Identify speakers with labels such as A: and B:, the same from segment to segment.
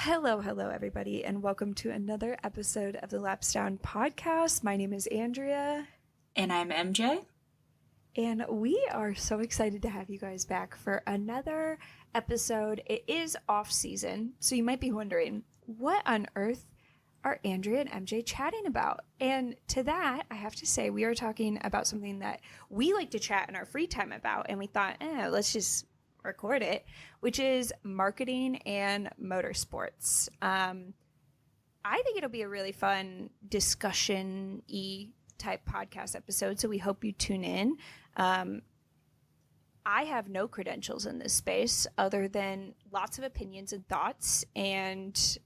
A: Hello, everybody, and welcome to another episode of the Laps Down podcast. My name is Andrea,
B: And I'm MJ.
A: and we are so excited to have you guys back for another episode. It is off season, so you might be wondering, what on earth are Andrea and MJ chatting about? And to that, I have to say, we are talking about something that we like to chat in our free time about, and we thought, let's just record it, which is marketing and motorsports. I think it'll be a really fun discussion-y type podcast episode, so we hope you tune in. I have no credentials in this space other than lots of opinions and thoughts, and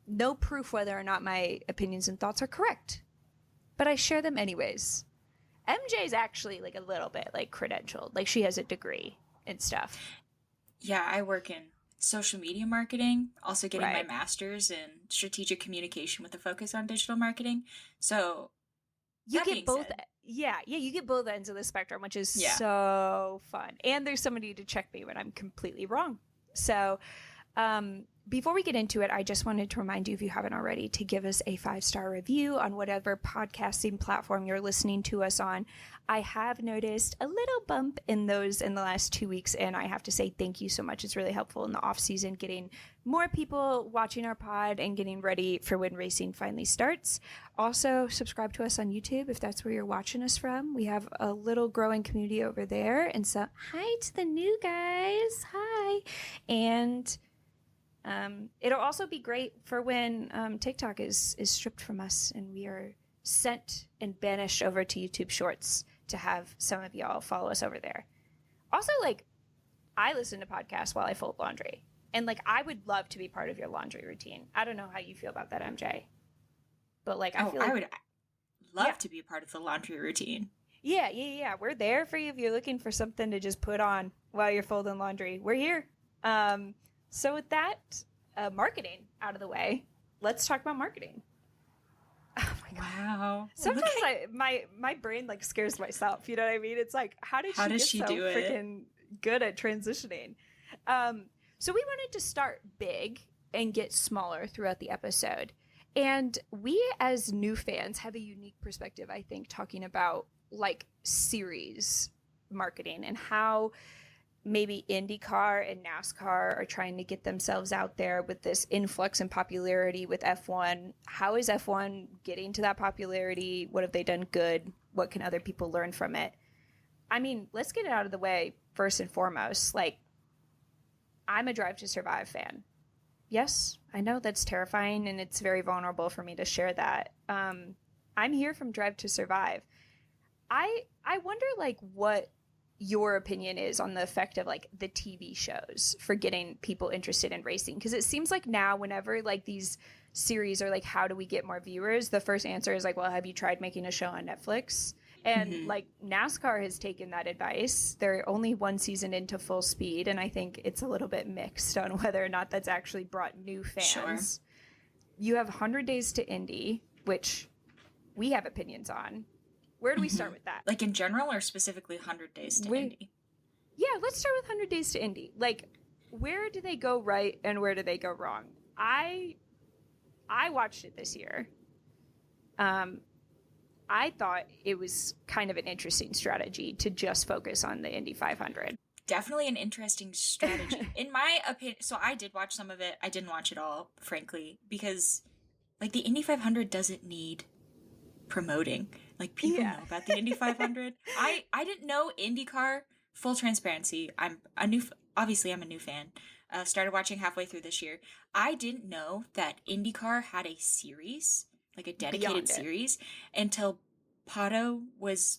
A: no proof whether or not my opinions and thoughts are correct. But I share them anyways. MJ's actually like a little bit like credentialed, like she has a degree and stuff.
B: Yeah, I work in social media marketing, also getting my
A: Right.
B: master's in strategic communication with a focus on digital marketing. So
A: You
B: that
A: get
B: being
A: both.
B: said,
A: Yeah, you get both ends of the spectrum, which is
B: yeah.
A: so fun. And there's somebody to check me when I'm completely wrong. So, before we get into it, I just wanted to remind you, if you haven't already, to give us a 5-star review on whatever podcasting platform you're listening to us on. I have noticed a little bump in those in the last 2 weeks, and I have to say thank you so much. It's really helpful in the off season, getting more people watching our pod and getting ready for when racing finally starts. Also, subscribe to us on YouTube if that's where you're watching us from. We have a little growing community over there. And so, hi to the new guys. Hi. And it'll also be great for when TikTok is stripped from us and we are sent and banished over to YouTube Shorts to have some of y'all follow us over there. Also, like, I listen to podcasts while I fold laundry. And, like, I would love to be part of your laundry routine. I don't know how you feel about that, MJ. But, like, I feel like...
B: I would love to be a part of the laundry routine.
A: Yeah. We're there for you if you're looking for something to just put on while you're folding laundry. We're here. So with that marketing out of the way, let's talk about marketing. Oh my god!
B: Wow.
A: Sometimes my brain like scares myself. You know what I mean? It's like, how does she get so
B: do it?
A: freaking good at transitioning? So we wanted to start big and get smaller throughout the episode. And we, as new fans, have a unique perspective, I think, talking about like series marketing and how maybe IndyCar and NASCAR are trying to get themselves out there with this influx in popularity with F1. How is F1 getting to that popularity? What have they done good? What can other people learn from it? I mean, let's get it out of the way first and foremost. Like, I'm a Drive to Survive fan. Yes, I know that's terrifying and it's very vulnerable for me to share that. I'm here from Drive to Survive. I wonder, like, what your opinion is on the effect of like the TV shows for getting people interested in racing, because it seems like now whenever like these series are like, how do we get more viewers, the first answer is like, well, have you tried making a show on Netflix? And like NASCAR has taken that advice. They're only one season into Full Speed, and I think it's a little bit mixed on whether or not that's actually brought new fans.
B: Sure.
A: You have 100 Days to Indy, which we have opinions on. Where do we start with that?
B: Like in general or specifically 100 Days to Indy?
A: Yeah, let's start with 100 Days to Indy. Like, where do they go right and where do they go wrong? I watched it this year. I thought it was kind of an interesting strategy to just focus on the Indy 500.
B: Definitely an interesting strategy. In my opinion, so I did watch some of it. I didn't watch it all, frankly, because like the Indy 500 doesn't need promoting. Like, people know about the Indy 500. I didn't know IndyCar. Full transparency, obviously I'm a new fan. Started watching halfway through this year. I didn't know that IndyCar had a series, like a dedicated series, until Pato was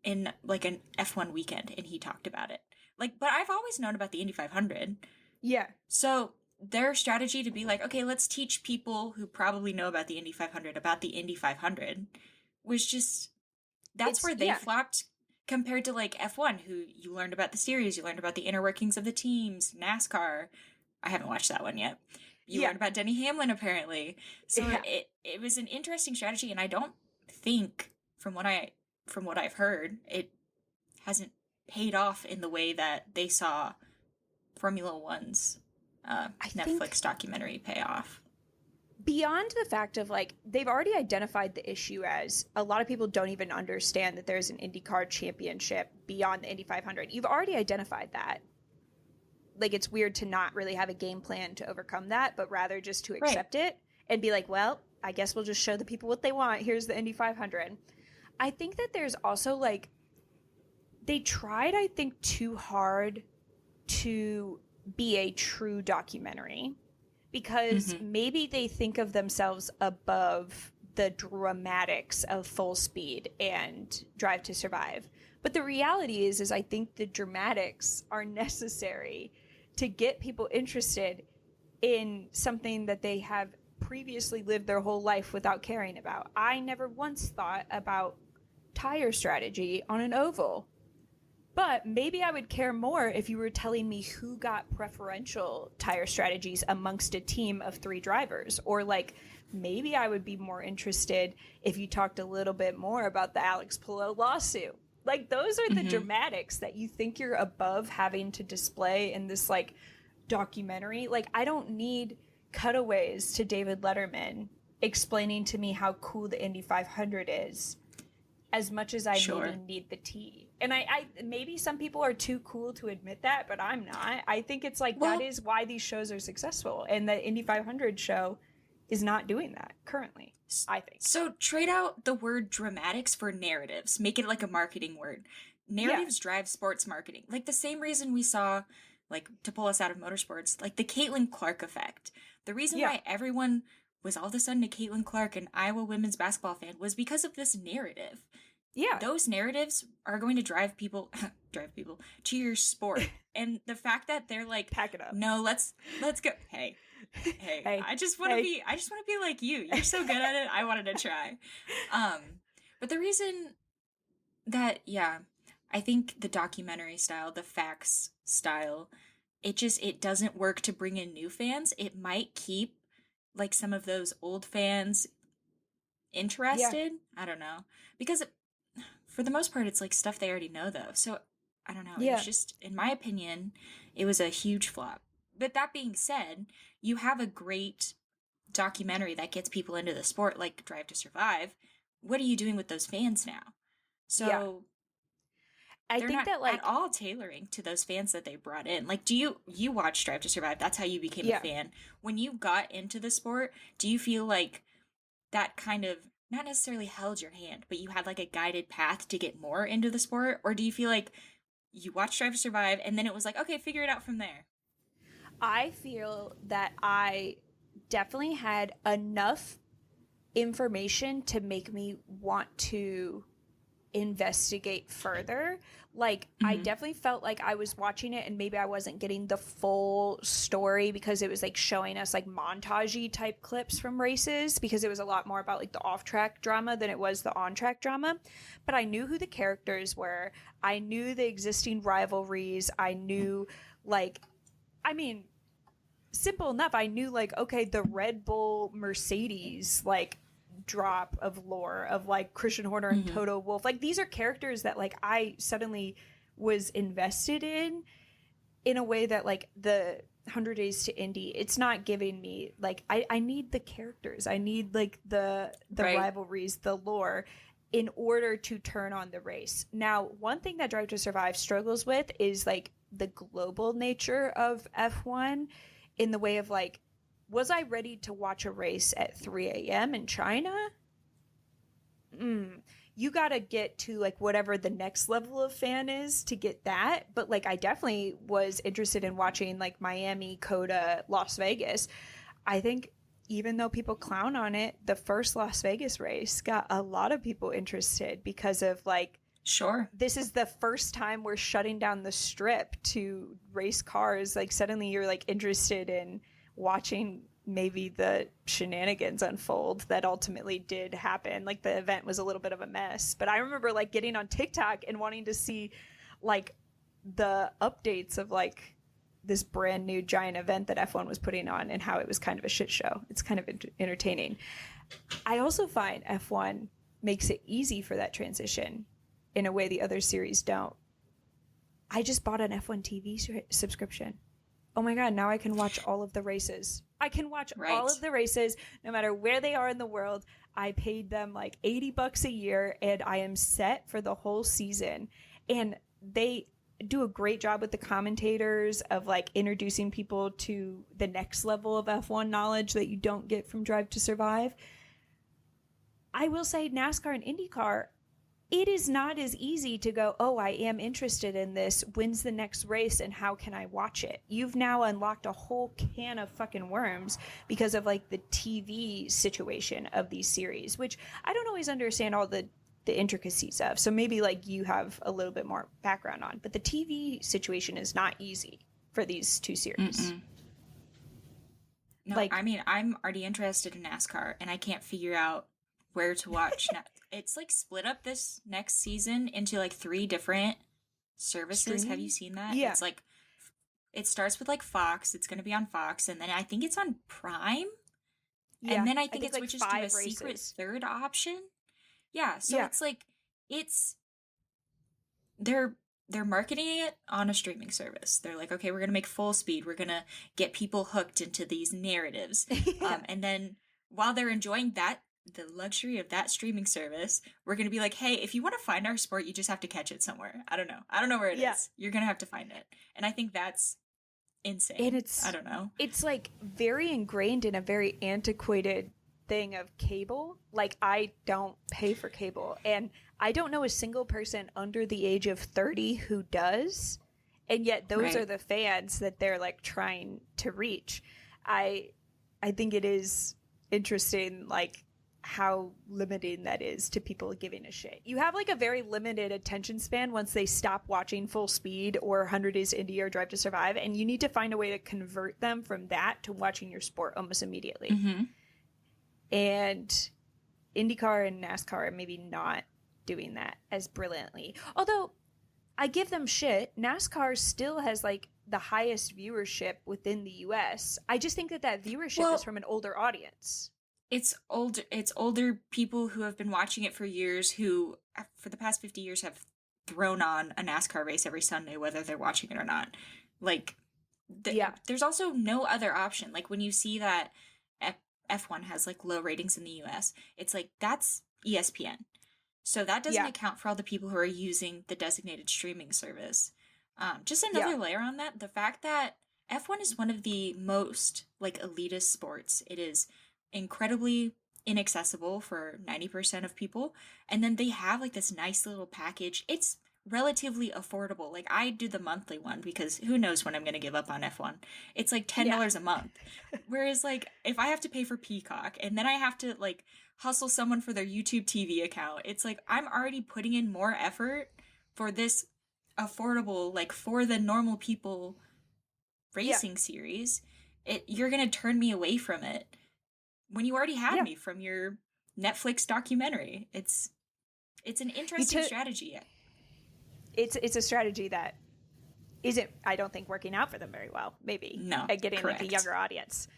B: in like an F1 weekend and he talked about it. Like, but I've always known about the Indy 500.
A: Yeah.
B: So their strategy to be like, okay, let's teach people who probably know about the Indy 500 about the Indy 500 was just, that's where they flopped compared to like F1, who you learned about the series, you learned about the inner workings of the teams, NASCAR. I haven't watched that one yet. You learned about Denny Hamlin, apparently. So it was an interesting strategy, and I don't think, from what I've heard, it hasn't paid off in the way that they saw Formula One's Netflix documentary pay off.
A: Beyond the fact of like, they've already identified the issue as a lot of people don't even understand that there's an IndyCar championship beyond the Indy 500. You've already identified that. Like, it's weird to not really have a game plan to overcome that, but rather just to accept it and be like, well, I guess we'll just show the people what they want. Here's the Indy 500. I think that there's also like, they tried, I think, too hard to be a true documentary. Because maybe they think of themselves above the dramatics of Full Speed and Drive to Survive. But the reality is I think the dramatics are necessary to get people interested in something that they have previously lived their whole life without caring about. I never once thought about tire strategy on an oval. But maybe I would care more if you were telling me who got preferential tire strategies amongst a team of 3 drivers. Or like, maybe I would be more interested if you talked a little bit more about the Alex Palou lawsuit. Like, those are the dramatics that you think you're above having to display in this like documentary. Like, I don't need cutaways to David Letterman explaining to me how cool the Indy 500 is as much as I maybe need the tea. And I maybe some people are too cool to admit that, but I'm not. I think it's like, that is why these shows are successful. And the Indy 500 show is not doing that currently, I think.
B: So trade out the word dramatics for narratives. Make it like a marketing word. Narratives drive sports marketing. Like the same reason we saw, like, to pull us out of motorsports, like the Caitlin Clark effect. The reason why everyone was all of a sudden a Caitlin Clark, an Iowa women's basketball fan, was because of this narrative. Yeah. Those narratives are going to drive people to your sport. And the fact that they're like, pack it up. No, let's go. Hey. I just want to be like you. You're so good at it. I wanted to try. But the reason that, I think the documentary style, the facts style, it doesn't work to bring in new fans. It might keep like some of those old fans interested. I don't know. Because for the most part, it's like stuff they already know, though. So, I don't know. It was just, in my opinion, it was a huge flop. But that being said, you have a great documentary that gets people into the sport, like Drive to Survive. What are you doing with those fans now? So, I think that, like, at all tailoring to those fans that they brought in. Like, you watched Drive to Survive. That's how you became a fan. When you got into the sport, do you feel like that kind of not necessarily held your hand, but you had like a guided path to get more into the sport? Or do you feel like you watched Drive to Survive and then it was like, okay, figure it out from there?
A: I feel that I definitely had enough information to make me want to investigate further. Like, I definitely felt like I was watching it and maybe I wasn't getting the full story because it was like showing us like montage-y type clips from races, because it was a lot more about like the off-track drama than it was the on-track drama. But I knew who the characters were. I knew the existing rivalries. I knew, like, I mean, simple enough. I knew, like, okay, the Red Bull Mercedes, like, drop of lore of like Christian Horner and Toto Wolff. Like, these are characters that like I suddenly was invested in a way that like the 100 Days to Indy, it's not giving me. Like, I need the characters. I need like the rivalries, the lore, in order to turn on the race. Now, one thing that Drive to Survive struggles with is like the global nature of F1, in the way of like, was I ready to watch a race at 3 a.m. in China? You gotta get to like whatever the next level of fan is to get that. But like, I definitely was interested in watching like Miami, Coda, Las Vegas. I think even though people clown on it, the first Las Vegas race got a lot of people interested because of like, this is the first time we're shutting down the strip to race cars. Like, suddenly you're like interested in watching maybe the shenanigans unfold that ultimately did happen. Like, the event was a little bit of a mess, but I remember like getting on TikTok and wanting to see like the updates of like this brand new giant event that F1 was putting on and how it was kind of a shit show. It's kind of entertaining. I also find F1 makes it easy for that transition in a way the other series don't. I just bought an F1 TV subscription oh my God, now I can watch all of the races. I can watch all of the races no matter where they are in the world. I paid them like $80 a year and I am set for the whole season. And they do a great job with the commentators of like introducing people to the next level of F1 knowledge that you don't get from Drive to Survive. I will say NASCAR and IndyCar, it is not as easy to go, oh, I am interested in this. When's the next race and how can I watch it? You've now unlocked a whole can of fucking worms because of like the TV situation of these series, which I don't always understand all the intricacies of. So maybe like you have a little bit more background on, but the TV situation is not easy for these two series.
B: No, like, I mean, I'm already interested in NASCAR and I can't figure out where to watch. It's like split up this next season into like 3 different services. Streaming? Have you seen that?
A: Yeah.
B: It's like, it starts with like Fox. It's going to be on Fox. And then I think it's on Prime. Yeah. And then I think it switches like to a secret third option. Yeah. So it's like, they're marketing it on a streaming service. They're like, okay, we're going to make Full Speed. We're going to get people hooked into these narratives. And then while they're enjoying that, the luxury of that streaming service, we're going to be like, hey, if you want to find our sport, you just have to catch it somewhere. I don't know where it is. You're going to have to find it. And I think that's insane. And I don't know.
A: It's like very ingrained in a very antiquated thing of cable. Like, I don't pay for cable, and I don't know a single person under the age of 30 who does. And yet those are the fans that they're like trying to reach. I think it is interesting, like, how limiting that is to people giving a shit. You have like a very limited attention span once they stop watching Full Speed or 100 Days Indy or Drive to Survive, and you need to find a way to convert them from that to watching your sport almost immediately. And IndyCar and NASCAR are maybe not doing that as brilliantly. Although I give them shit, NASCAR still has like the highest viewership within the US. I just think that viewership is from an older audience.
B: It's older people who have been watching it for years, who for the past 50 years have thrown on a NASCAR race every Sunday, whether they're watching it or not. Like, there's also no other option. Like, when you see that F1 has like low ratings in the US, it's like, that's ESPN. So that doesn't account for all the people who are using the designated streaming service. Just another layer on that, the fact that F1 is one of the most like elitist sports. It is incredibly inaccessible for 90% of people, and then they have like this nice little package. It's relatively affordable. Like, I do the monthly one because who knows when I'm going to give up on F1. It's like $10 a month. Whereas like if I have to pay for Peacock and then I have to like hustle someone for their YouTube TV account, it's like I'm already putting in more effort for this affordable, like for the normal people racing series. You're going to turn me away from it when you already had me from your Netflix documentary. It's an interesting strategy.
A: It's a strategy that isn't, I don't think, working out for them very well, maybe.
B: No,
A: at getting like a younger audience.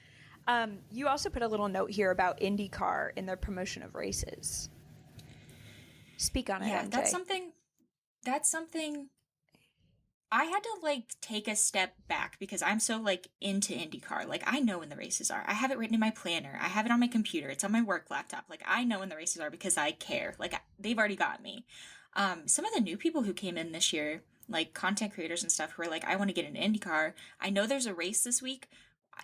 A: You also put a little note here about IndyCar in their promotion of races. Speak on it, MJ. That's something I had to like take a step back because I'm so like into IndyCar. Like, I know when the races are. I have it written in my planner. I have it on my computer. It's on my work laptop. Like, I know when the races are because I care. Like, they've already got me. Some of the new people who came in this year, like content creators and stuff, who are like, I want to get an IndyCar. I know there's a race this week.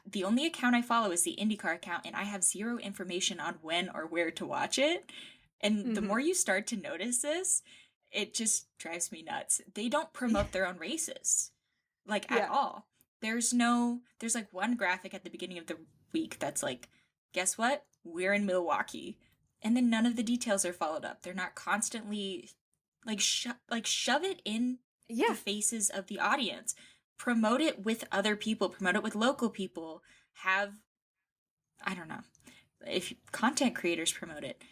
A: The only account I follow is the IndyCar account, and I have zero information on when or where to watch it. And the more you start to notice this, it just drives me nuts. They don't promote their own races, like, at all. There's like one graphic at the beginning of the week that's like, guess what? We're in Milwaukee. And then none of the details are followed up. They're not constantly like shove it in the faces of the audience. Promote it with other people. Promote it with local people. I don't know. If content creators promote it,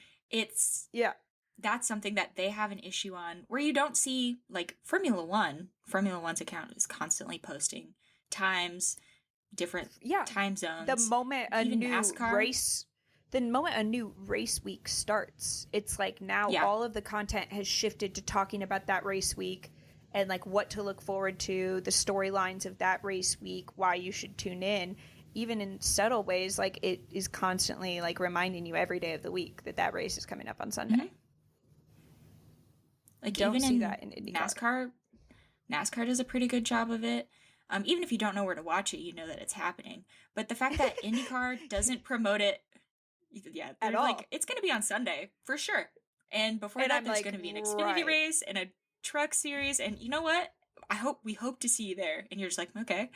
A: that's something that they have an issue on, where you don't see like Formula One's account is constantly posting times, different time zones. The moment a new race week starts, it's like now all of the content has shifted to talking about that race week and like what to look forward to, the storylines of that race week, why you should tune in, even in subtle ways. Like it is constantly like reminding you every day of the week that that race is coming up on Sunday.
B: Mm-hmm. Like
A: don't
B: even
A: see
B: in
A: that in IndyCar.
B: NASCAR does a pretty good job of it. Even if you don't know where to watch it, you know that it's happening. But the fact that IndyCar doesn't promote it, yeah,
A: at all.
B: Like, it's going to be on Sunday for sure. And before that, there's going to be an Xfinity race and a truck series. And you know what? We hope to see you there. And you're just like, okay,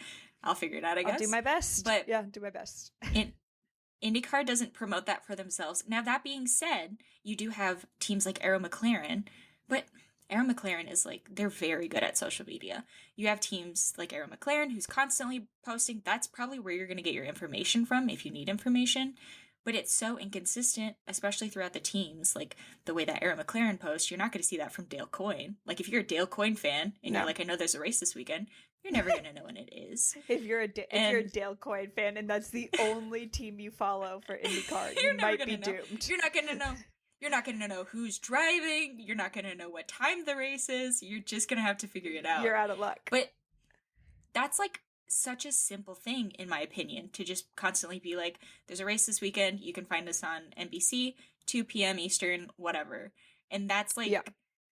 B: I'll figure it out, I guess.
A: I'll do my best.
B: But
A: yeah, do my best.
B: IndyCar doesn't promote that for themselves. Now, that being said, you do have teams like Arrow McLaren, but Arrow McLaren is like, they're very good at social media. You have teams like Arrow McLaren who's constantly posting. That's probably where you're going to get your information from if you need information. But it's so inconsistent, especially throughout the teams. Like the way that Arrow McLaren posts, you're not going to see that from Dale Coyne. Like if you're a Dale Coyne fan and you're like, I know there's a race this weekend, you're never going to know when it is.
A: If you're a Dale Coyne fan and that's the only team you follow for IndyCar, you might be doomed.
B: You're not going to know. You're not going to know who's driving. You're not going to know what time the race is. You're just going to have to figure it out.
A: You're out of luck.
B: But that's like such a simple thing, in my opinion, to just constantly be like, there's a race this weekend. You can find us on NBC, 2 p.m. Eastern, whatever. And that's like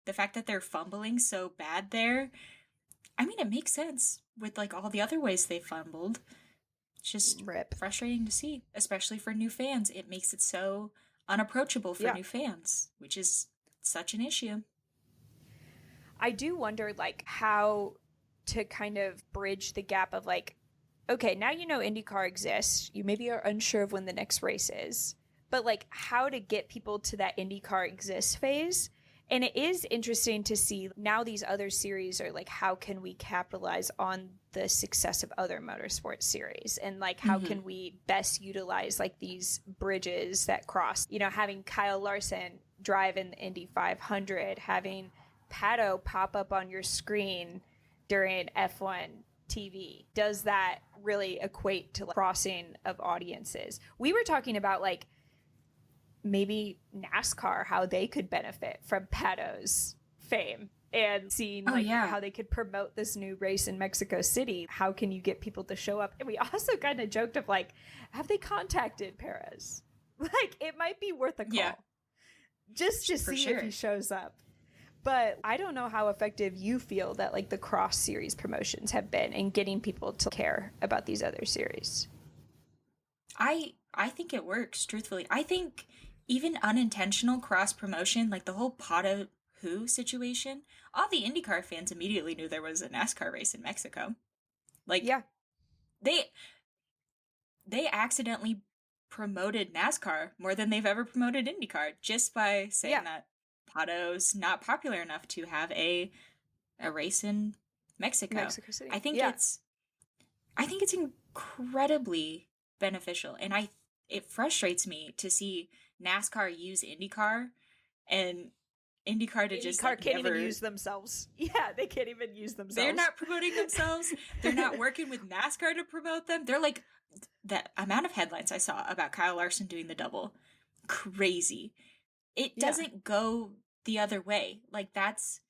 B: the fact that they're fumbling so bad there. I mean, it makes sense with like all the other ways they fumbled. It's just frustrating to see, especially for new fans. It makes it so unapproachable for new fans, which is such an issue.
A: I do wonder like how to kind of bridge the gap of like, okay, now you know IndyCar exists, you maybe are unsure of when the next race is, but like how to get people to that IndyCar exists phase. And it is interesting to see now these other series are like, how can we capitalize on the success of other motorsports series? And like, how can we best utilize like these bridges that cross, you know, having Kyle Larson drive in the Indy 500, having Pato pop up on your screen during F1 TV. Does that really equate to like, crossing of audiences? We were talking about like, maybe NASCAR, how they could benefit from Pato's fame and seeing like how they could promote this new race in Mexico City. How can you get people to show up? And we also kind of joked of like, have they contacted Perez? Like it might be worth a call just to see if he shows up. But I don't know how effective you feel that like the cross series promotions have been in getting people to care about these other series.
B: I think it works, truthfully. I think even unintentional cross promotion, like the whole Pato Who situation, all the IndyCar fans immediately knew there was a NASCAR race in Mexico. Like, they accidentally promoted NASCAR more than they've ever promoted IndyCar just by saying that Pato's not popular enough to have a race in Mexico
A: City.
B: I think it's incredibly beneficial, and it frustrates me to see NASCAR use IndyCar and IndyCar
A: can't even use themselves. Yeah, they can't even use themselves.
B: They're not promoting themselves. They're not working with NASCAR to promote them. They're like, the amount of headlines I saw about Kyle Larson doing the double, crazy. It doesn't go the other way. Like that's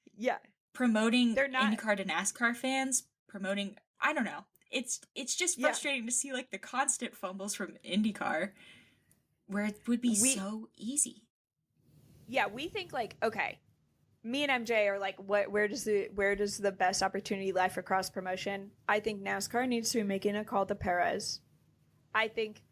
B: promoting IndyCar to NASCAR fans, promoting, I don't know. It's just frustrating to see like the constant fumbles from IndyCar where it would be so easy.
A: Yeah, we think like, okay, me and MJ are like, where does the best opportunity lie for cross promotion? I think NASCAR needs to be making a call to Perez. I think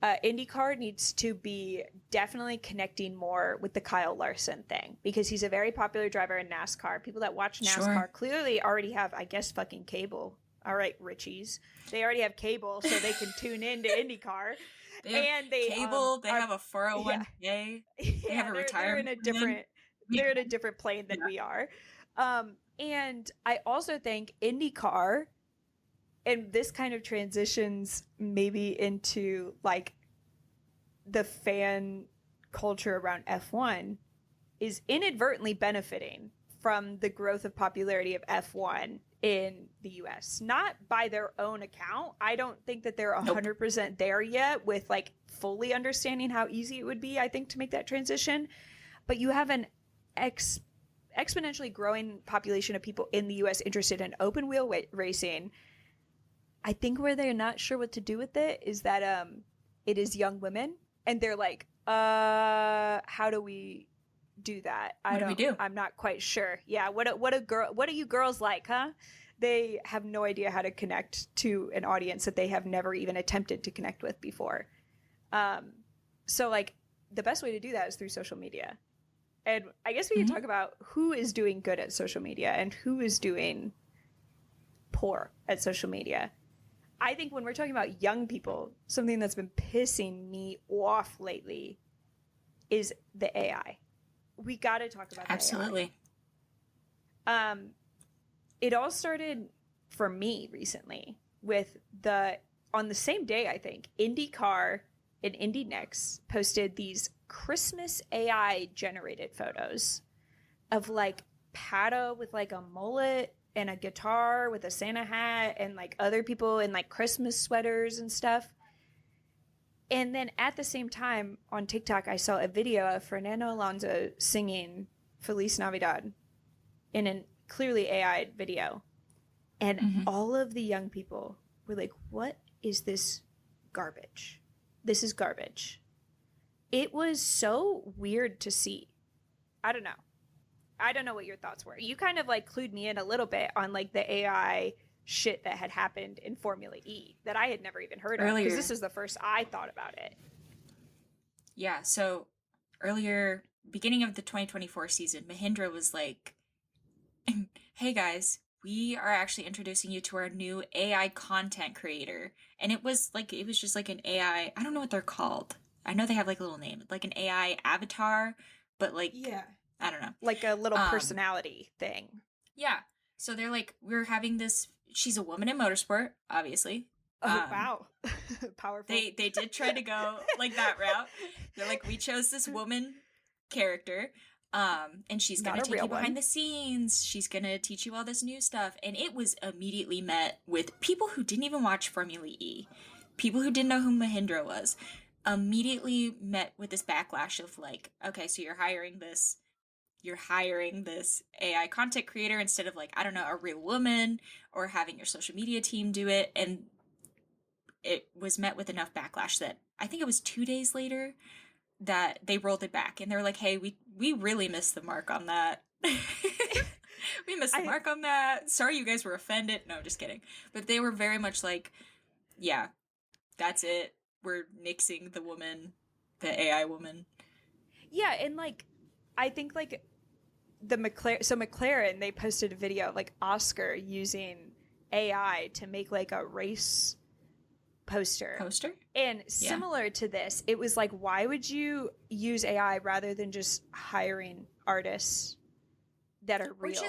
A: IndyCar needs to be definitely connecting more with the Kyle Larson thing because he's a very popular driver in NASCAR. People that watch NASCAR clearly already have, I guess, fucking cable. All right, Richies. They already have cable, so they can tune in to IndyCar.
B: They have a 401k. They have a retirement.
A: They're in a different plane than we are. And I also think IndyCar, and this kind of transitions maybe into like the fan culture around F1, is inadvertently benefiting from the growth of popularity of F1 in the US. Not by their own account. I don't think that they're 100% there yet with like fully understanding how easy it would be, I think, to make that transition. But you have an exponentially growing population of people in the US interested in open wheel racing. I think where they're not sure what to do with it is that it is young women, and they're like, how do we do that?
B: What do we do?
A: I'm not quite sure. Yeah, what do you girls like, huh? They have no idea how to connect to an audience that they have never even attempted to connect with before. So like the best way to do that is through social media. And I guess we can talk about who is doing good at social media and who is doing poor at social media. I think when we're talking about young people, something that's been pissing me off lately is the AI. We got to talk about
B: Absolutely.
A: The AI. It all started for me recently with on the same day, I think, IndyCar and Indy Next posted these Christmas AI generated photos of like Pato with like a mullet and a guitar with a Santa hat and like other people in like Christmas sweaters and stuff. And then at the same time on TikTok, I saw a video of Fernando Alonso singing Feliz Navidad in a clearly AI video. And all of the young people were like, what is this garbage? This is garbage. It was so weird to see. I don't know what your thoughts were. You kind of like clued me in a little bit on like the AI shit that had happened in Formula E that I had never even heard of, because this is the first I thought about it.
B: Yeah, so earlier, beginning of the 2024 season, Mahindra was like, hey guys, we are actually introducing you to our new AI content creator. And it was just like an AI, I don't know what they're called. I know they have like a little name, like an AI avatar, but like,
A: yeah,
B: I don't know.
A: Like a little personality thing.
B: Yeah. So they're like, we're having this, she's a woman in motorsport, obviously.
A: Oh, wow. Powerful.
B: They did try to go like that route. They're like, we chose this woman character, and she's gonna take you behind the scenes. She's gonna teach you all this new stuff. And it was immediately met with people who didn't even watch Formula E, people who didn't know who Mahindra was, immediately met with this backlash of like, okay, so you're hiring this AI content creator instead of like, I don't know, a real woman, or having your social media team do it. And it was met with enough backlash that I think it was 2 days later that they rolled it back, and they're like, hey, we really missed the mark on that. We missed the mark on that. Sorry you guys were offended. No, just kidding. But they were very much like, yeah, that's it. We're nixing the AI woman.
A: Yeah, and like, I think like McLaren, they posted a video of like Oscar using AI to make like a race poster. And similar to this, it was like, why would you use AI rather than just hiring artists that are real?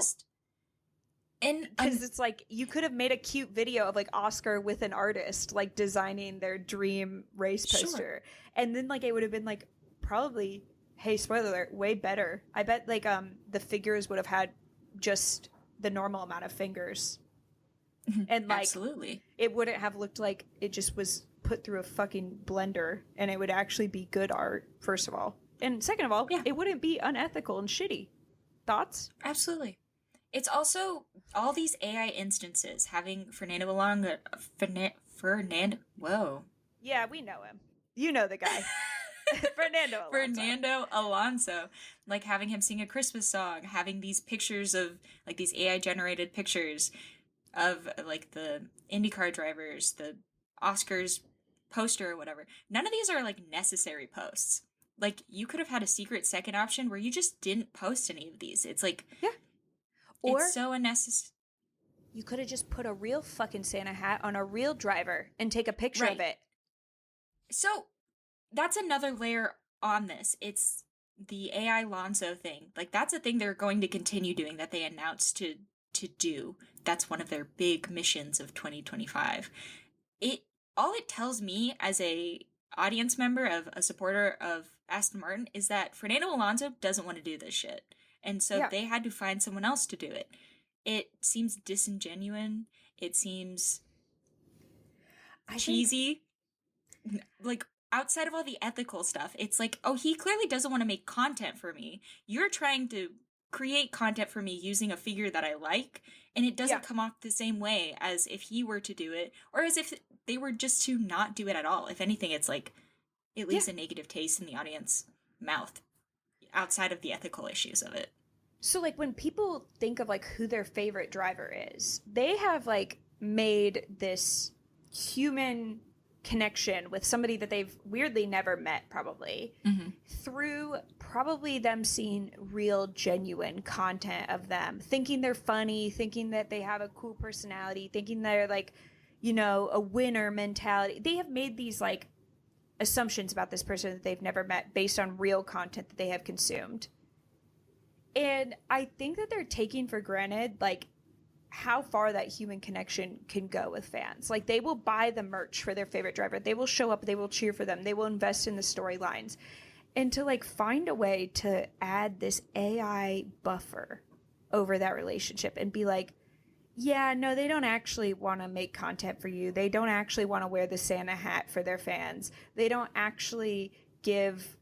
A: Because it's like, you could have made a cute video of like Oscar with an artist like designing their dream race poster, and then like it would have been like probably, hey, spoiler alert, way better. I bet like the figures would have had just the normal amount of fingers. And like, absolutely, it wouldn't have looked like it just was put through a fucking blender, and it would actually be good art, first of all. And second of all, it wouldn't be unethical and shitty. Thoughts?
B: Absolutely. It's also all these AI instances having Fernando Alonso. Whoa.
A: Yeah, we know him. You know the guy.
B: Fernando Alonso, like having him sing a Christmas song, having these pictures of like these AI generated pictures of like the IndyCar drivers, the Oscars poster or whatever. None of these are like necessary posts. Like, you could have had a secret second option where you just didn't post any of these. It's like, or it's so unnecessary.
A: You could have just put a real fucking Santa hat on a real driver and take a picture of it.
B: So that's another layer on this. It's the AI Lonzo thing. Like, that's a thing they're going to continue doing, that they announced to do. That's one of their big missions of 2025. All it tells me as a audience member, of a supporter of Aston Martin, is that Fernando Alonso doesn't want to do this shit. And so they had to find someone else to do it. It seems disingenuous. It seems cheesy. Like, outside of all the ethical stuff, it's like, oh, he clearly doesn't want to make content for me. You're trying to create content for me using a figure that I like, and it doesn't
A: Yeah.
B: come off the same way as if he were to do it, or as if they were just to not do it at all. If anything, it's like it leaves a negative taste in the audience mouth outside of the ethical issues of it.
A: So like when people think of like who their favorite driver is, they have like made this human connection with somebody that they've weirdly never met, probably through probably them seeing real genuine content of them, thinking they're funny, thinking that they have a cool personality, thinking they're like, you know, a winner mentality. They have made these like assumptions about this person that they've never met based on real content that they have consumed. And I think that they're taking for granted like how far that human connection can go with fans. Like they will buy the merch for their favorite driver. They will show up, they will cheer for them, they will invest in the storylines. And to like find a way to add this AI buffer over that relationship and be like, yeah, no, they don't actually want to make content for you. They don't actually want to wear the Santa hat for their fans. They don't actually give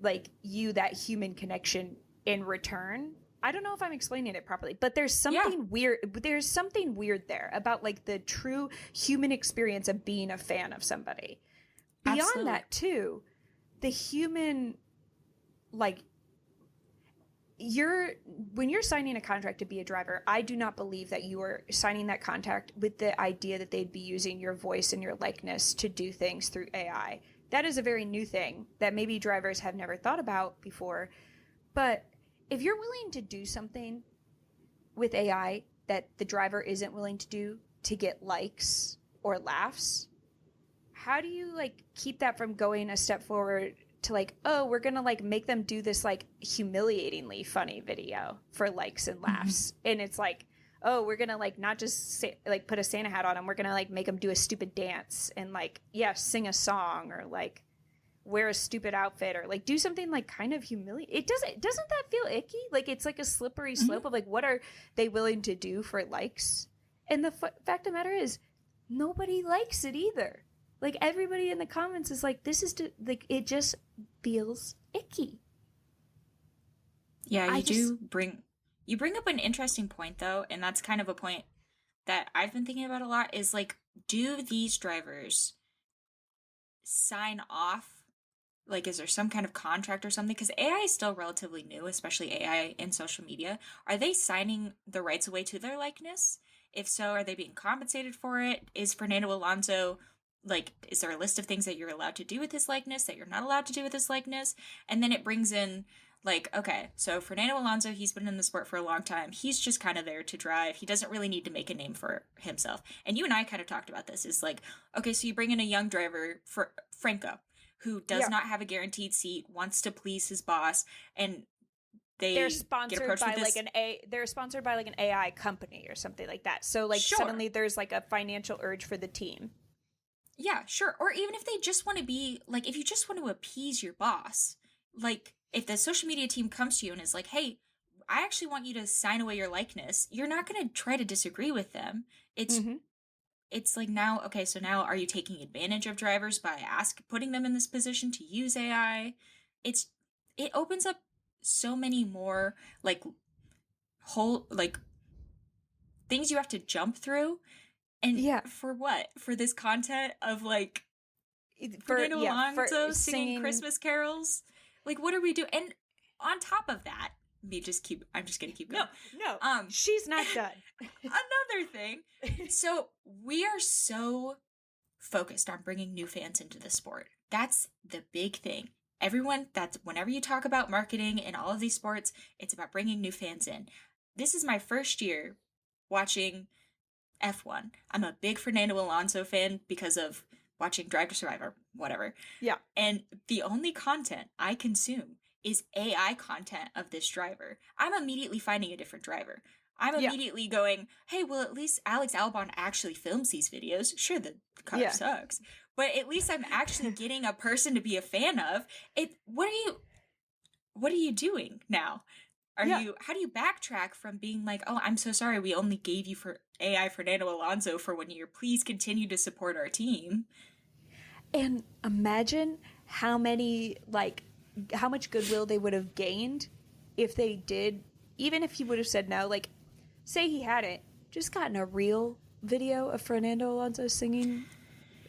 A: like you that human connection in return. I don't know if I'm explaining it properly, but there's something weird. There's something weird there about like the true human experience of being a fan of somebody. Beyond
B: Absolutely.
A: that too, the human, like when you're signing a contract to be a driver, I do not believe that you are signing that contract with the idea that they'd be using your voice and your likeness to do things through AI. That is a very new thing that maybe drivers have never thought about before. But if you're willing to do something with AI that the driver isn't willing to do to get likes or laughs, how do you like keep that from going a step forward to like, oh, we're gonna like make them do this like humiliatingly funny video for likes and laughs? And it's like, oh, we're gonna like not just like put a Santa hat on them, we're gonna like make them do a stupid dance and like, yeah, sing a song or like wear a stupid outfit or like do something like kind of humiliating. Doesn't that feel icky? Like it's like a slippery slope of like, what are they willing to do for likes? And the fact of the matter is nobody likes it either. Like everybody in the comments is like, this is like, it just feels icky.
B: Yeah, you bring up an interesting point though, and that's kind of a point that I've been thinking about a lot is like, do these drivers sign off? Like, is there some kind of contract or something? Because AI is still relatively new, especially AI in social media. Are they signing the rights away to their likeness? If so, are they being compensated for it? Is Fernando Alonso, like, is there a list of things that you're allowed to do with his likeness, that you're not allowed to do with his likeness? And then it brings in, like, okay, so Fernando Alonso, he's been in the sport for a long time. He's just kind of there to drive. He doesn't really need to make a name for himself. And you and I kind of talked about this. Is like, okay, so you bring in a young driver, for Franco, who does not have a guaranteed seat, wants to please his boss, and they're sponsored by like
A: they're sponsored by like an AI company or something like that. So like suddenly there's like a financial urge for the team.
B: Yeah, sure. Or even if they just want to be like, if you just want to appease your boss, like if the social media team comes to you and is like, hey, I actually want you to sign away your likeness, you're not going to try to disagree with them. It's like now, okay, so now are you taking advantage of drivers by putting them in this position to use AI? It opens up so many more like things you have to jump through. And for what? For this content of like Fernando Alonso singing Christmas carols? Like what are we doing? And on top of that, I'm just gonna keep going.
A: No, she's not done.
B: Another thing. So we are so focused on bringing new fans into the sport. That's the big thing. Whenever you talk about marketing in all of these sports, it's about bringing new fans in. This is my first year watching F1. I'm a big Fernando Alonso fan because of watching Drive to Survive or whatever.
A: Yeah.
B: And the only content I consume is AI content of this driver. I'm immediately finding a different driver. I'm immediately going, hey, well, at least Alex Albon actually films these videos. Sure, the car sucks, but at least I'm actually getting a person to be a fan of it. What are you doing now? How do you backtrack from being like, oh, I'm so sorry, we only gave you for AI Fernando Alonso for 1 year. Please continue to support our team.
A: And imagine how much goodwill they would have gained if they did even if he would have said no, like, say he hadn't, just gotten a real video of Fernando Alonso singing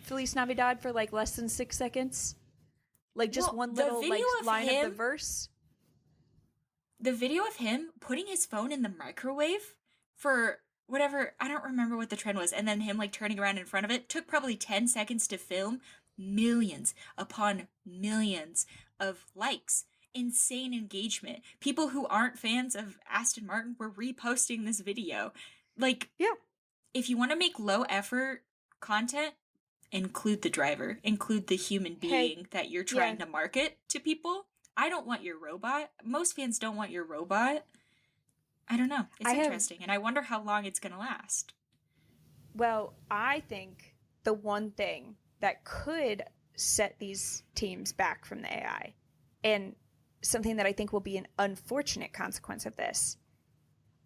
A: Feliz Navidad for like less than 6 seconds. Like just one little like line of the verse.
B: The video of him putting his phone in the microwave for whatever, I don't remember what the trend was, and then him like turning around in front of it took probably 10 seconds to film. Millions upon millions of likes. Insane engagement. People who aren't fans of Aston Martin were reposting this video. Like,
A: yeah,
B: if you want to make low effort content, include the driver, include the human being that you're trying to market to people. I don't want your robot. Most fans don't want your robot. I don't know. It's interesting, and I wonder how long it's going to last.
A: Well, I think the one thing that could set these teams back from the AI, and something that I think will be an unfortunate consequence of this,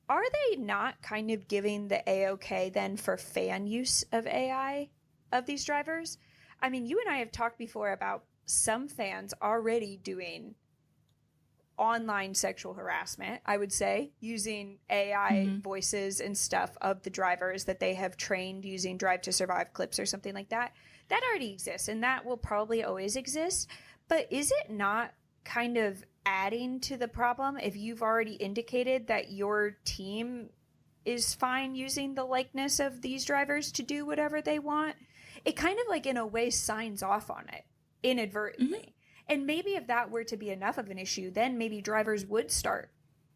A: are they not kind of giving the A-OK then for fan use of AI of these drivers? I mean, you and I have talked before about some fans already doing online sexual harassment, I would say, using AI voices and stuff of the drivers that they have trained using Drive to Survive clips or something like that. That already exists, and that will probably always exist. But is it not kind of adding to the problem if you've already indicated that your team is fine using the likeness of these drivers to do whatever they want? It kind of like in a way signs off on it inadvertently. And maybe if that were to be enough of an issue, then maybe drivers would start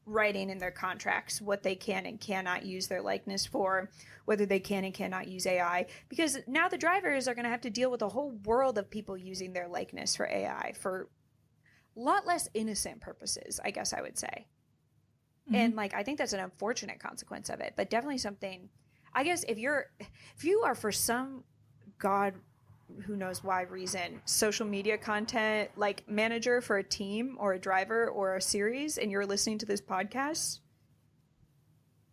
A: writing in their contracts what they can and cannot use their likeness for, whether they can and cannot use AI. Because now the drivers are going to have to deal with a whole world of people using their likeness for AI for a lot less innocent purposes, I guess I would say. And like, I think that's an unfortunate consequence of it, but definitely something, I guess if you are for some God who knows why reason social media content like manager for a team or a driver or a series, and you're listening to this podcast,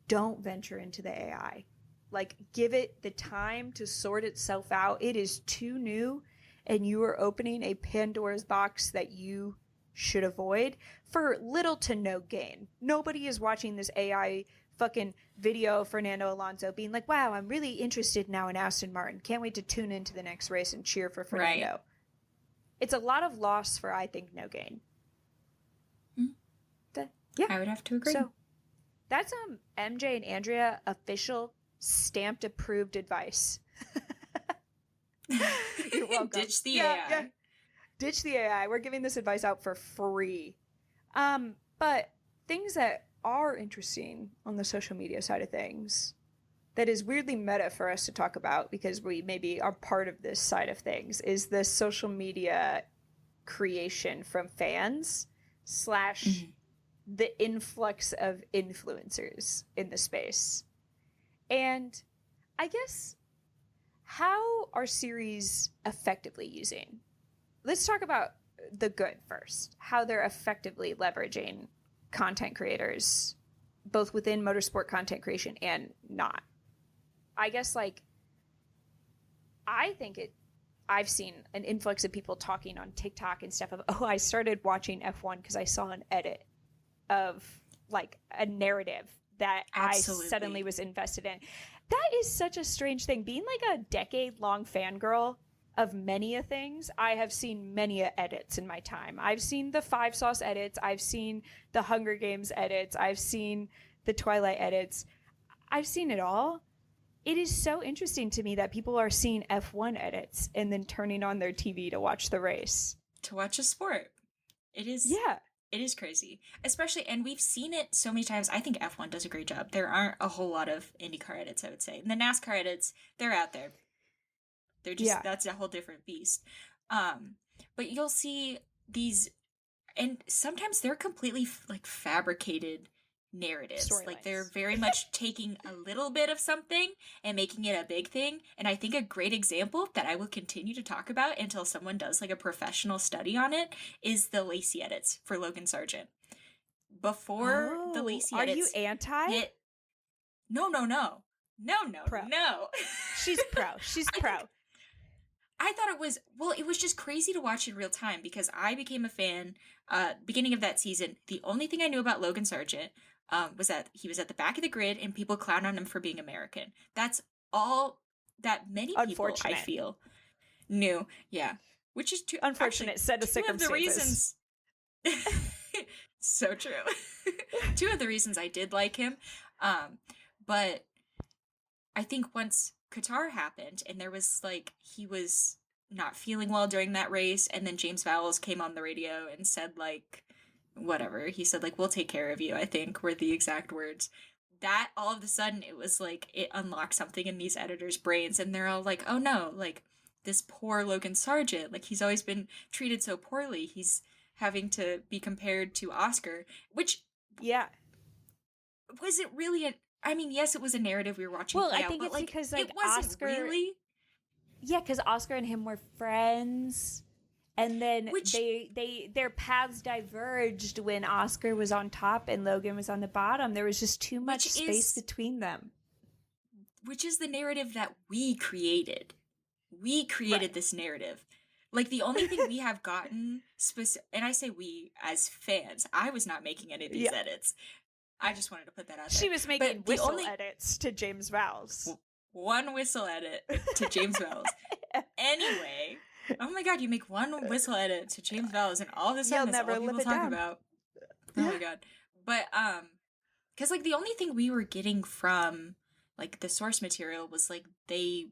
A: don't venture into the AI. Like, give it the time to sort itself out. It is too new, and you are opening a Pandora's box that you should avoid for little to no gain. Nobody is watching this AI fucking video of Fernando Alonso being like, wow, I'm really interested now in Aston Martin. Can't wait to tune into the next race and cheer for Fernando. Right. It's a lot of loss for, I think, no gain.
B: Yeah, I would have to agree.
A: So that's MJ and Andrea official stamped approved advice. You're welcome.
B: Ditch the AI.
A: Yeah. Ditch the AI. We're giving this advice out for free. But things that are interesting on the social media side of things that is weirdly meta for us to talk about because we maybe are part of this side of things is the social media creation from fans / the influx of influencers in the space. And I guess how are series effectively using? Let's talk about the good first, how they're effectively leveraging content creators, both within motorsport content creation and not. I guess, like, I've seen an influx of people talking on TikTok and stuff of, oh, I started watching F1 because I saw an edit of, like, a narrative that I suddenly was invested in. That is such a strange thing. Being, like, a decade-long fangirl of many a things, I have seen many a edits in my time. I've seen the 5 Sauce edits. I've seen the Hunger Games edits. I've seen the Twilight edits. I've seen it all. It is so interesting to me that people are seeing F1 edits and then turning on their TV to watch the race.
B: To watch a sport. It is. Yeah. It is crazy. Especially, and we've seen it so many times. I think F1 does a great job. There aren't a whole lot of IndyCar edits, I would say. And the NASCAR edits, they're out there. They're just, that's a whole different beast. But you'll see these, and sometimes they're completely like fabricated narratives. Like they're very much taking a little bit of something and making it a big thing. And I think a great example that I will continue to talk about until someone does like a professional study on it is the Lacey edits for Logan Sargent. Before the Lacey edits.
A: Are you anti?
B: No.
A: Pro.
B: No.
A: She's pro. She's pro.
B: I thought it was just crazy to watch in real time because I became a fan beginning of that season. The only thing I knew about Logan Sargent was that he was at the back of the grid and people clown on him for being American. That's all that many people, I feel, knew. Yeah. Which is too
A: unfortunate set of circumstances.
B: Two of the reasons so true. Two of the reasons I did like him. But I think once Qatar happened and there was like, he was not feeling well during that race, and then James Vowles came on the radio and said like, whatever, he said like, we'll take care of you, I think were the exact words. That all of a sudden it was like, it unlocked something in these editors' brains, and they're all like, oh no, like this poor Logan Sargent, like he's always been treated so poorly, he's having to be compared to Oscar, which was it really I mean, yes, it was a narrative we were watching.
A: Well, I think it's like, because like
B: it wasn't
A: Oscar
B: really.
A: Yeah, because Oscar and him were friends, and then their paths diverged when Oscar was on top and Logan was on the bottom. There was just too much space between them.
B: Which is the narrative that we created. We created this narrative. Like, the only thing we have gotten and I say we as fans, I was not making any of these edits. I just wanted to put that out there.
A: She was making whistle edits to James Vowles.
B: One whistle edit to James Vowles. Anyway, oh my god, you make one whistle edit to James Vowles and all of a sudden that's all people talk about. Oh my god. But because like the only thing we were getting from like the source material was like they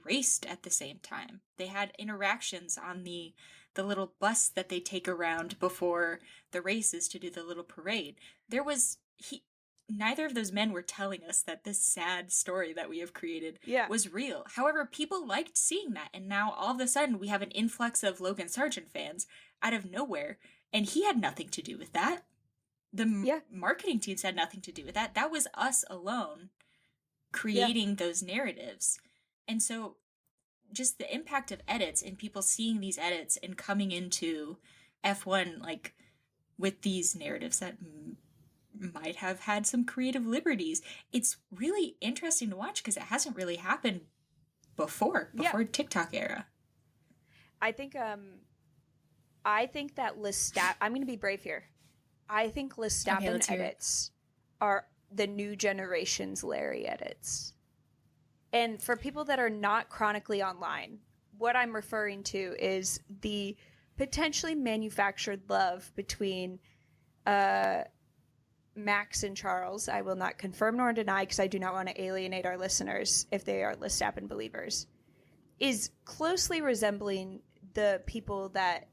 B: raced at the same time. They had interactions on the little bus that they take around before the races to do the little parade. There was neither of those men were telling us that this sad story that we have created was real. However, people liked seeing that, and now all of a sudden we have an influx of Logan Sargent fans out of nowhere, and he had nothing to do with that. The marketing teams had nothing to do with that. That was us alone creating those narratives. And so just the impact of edits and people seeing these edits and coming into F1 like with these narratives that might have had some creative liberties. It's really interesting to watch because it hasn't really happened before TikTok era.
A: I think that Lestat, I'm going to be brave here. I think Lestappen edits are the new generation's Larry edits. And for people that are not chronically online, what I'm referring to is the potentially manufactured love between Max and Charles. I will not confirm nor deny because I do not want to alienate our listeners if they are Lestappen believers, is closely resembling the people that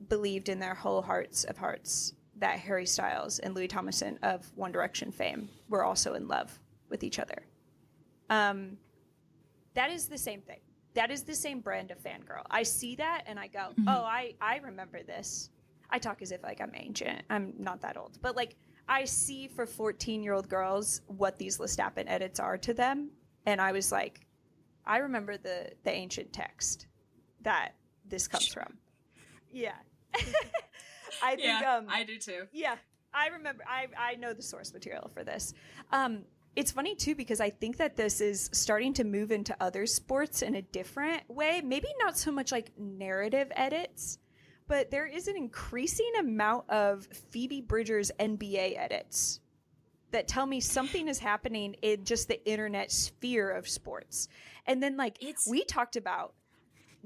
A: believed in their whole hearts of hearts that Harry Styles and Louis Tomlinson of One Direction fame were also in love with each other. That is the same thing. That is the same brand of fangirl. I see that and I go, oh, I remember this. I talk as if like I'm ancient. I'm not that old. But like I see for 14-year-old girls what these Lestappen edits are to them. And I was like, I remember the ancient text that this comes from. Yeah. I think
B: I do too.
A: Yeah. I remember I know the source material for this. It's funny too because I think that this is starting to move into other sports in a different way. Maybe not so much like narrative edits, but there is an increasing amount of Phoebe Bridgers NBA edits that tell me something is happening in just the internet sphere of sports. And then like we talked about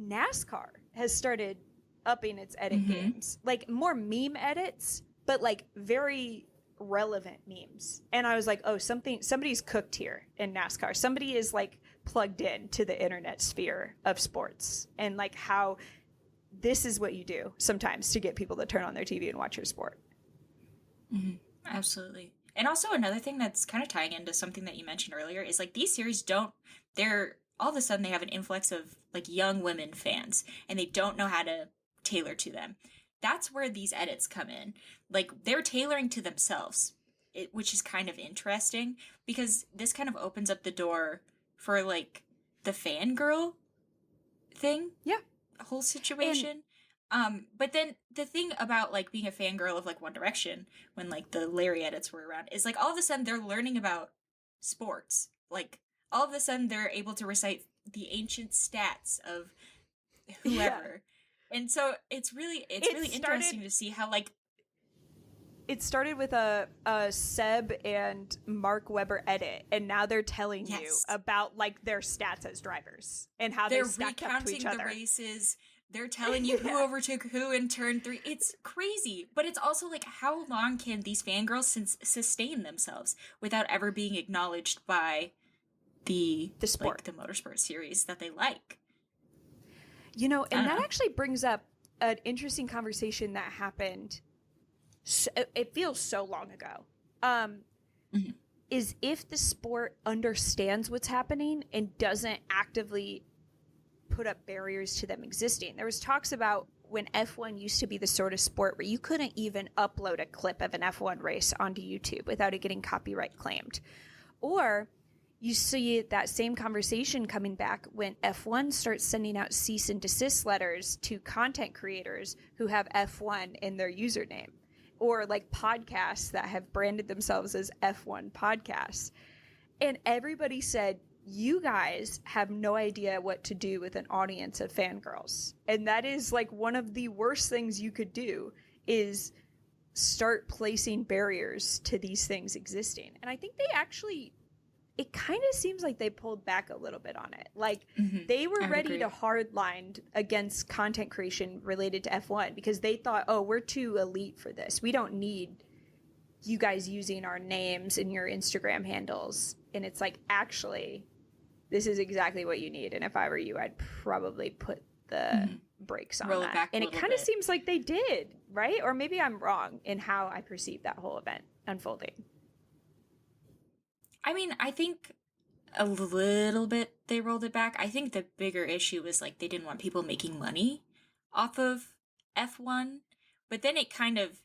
A: NASCAR has started upping its edit games, like more meme edits, but like very relevant memes. And I was like, oh, somebody's cooked here in NASCAR. Somebody is like plugged in to the internet sphere of sports and like how this is what you do sometimes to get people to turn on their TV and watch your sport.
B: Absolutely. And also another thing that's kind of tying into something that you mentioned earlier is like these series they're all of a sudden they have an influx of like young women fans and they don't know how to tailor to them. That's where these edits come in. Like they're tailoring to themselves, which is kind of interesting because this kind of opens up the door for like the fangirl thing.
A: Yeah.
B: Whole situation. But then the thing about like being a fangirl of like One Direction when like the Larry edits were around is like all of a sudden they're learning about sports. Like all of a sudden they're able to recite the ancient stats of whoever. And so it's really interesting to see how like
A: it started with a Seb and Mark Webber edit, and now they're telling you about like their stats as drivers and how
B: they're
A: they stack up to each other.
B: The races. They're telling you who overtook who in turn 3. It's crazy, but it's also like, how long can these fangirls sustain themselves without ever being acknowledged by the sport, like, the motorsport series that they like?
A: You know, and that actually brings up an interesting conversation that happened. It feels so long ago. Is if the sport understands what's happening and doesn't actively put up barriers to them existing. There was talks about when F1 used to be the sort of sport where you couldn't even upload a clip of an F1 race onto YouTube without it getting copyright claimed. Or you see that same conversation coming back when F1 starts sending out cease and desist letters to content creators who have F1 in their username, or like podcasts that have branded themselves as F1 podcasts. And everybody said, you guys have no idea what to do with an audience of fangirls. And that is like one of the worst things you could do, is start placing barriers to these things existing. And I think they actually, it kind of seems like they pulled back a little bit on it. Like they were ready to hardline against content creation related to F1 because they thought, oh, we're too elite for this. We don't need you guys using our names and your Instagram handles. And it's like, actually, this is exactly what you need. And if I were you, I'd probably put the brakes on that. And it kind of seems like they did, right? Or maybe I'm wrong in how I perceive that whole event unfolding.
B: I mean, I think a little bit they rolled it back. I think the bigger issue was like they didn't want people making money off of F1. But then it kind of,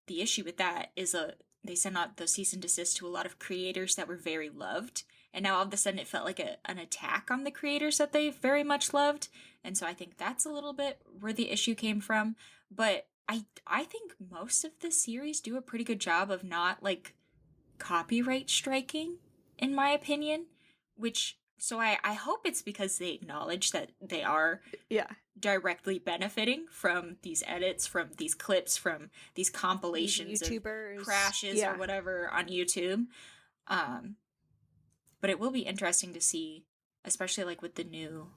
B: the issue with that is they sent out the cease and desist to a lot of creators that were very loved. And now all of a sudden it felt like an attack on the creators that they very much loved. And so I think that's a little bit where the issue came from. But I think most of the series do a pretty good job of not like copyright striking, in my opinion. So I hope it's because they acknowledge that they are directly benefiting from these edits, from these clips, from these compilations of crashes or whatever on YouTube. But it will be interesting to see, especially like with the new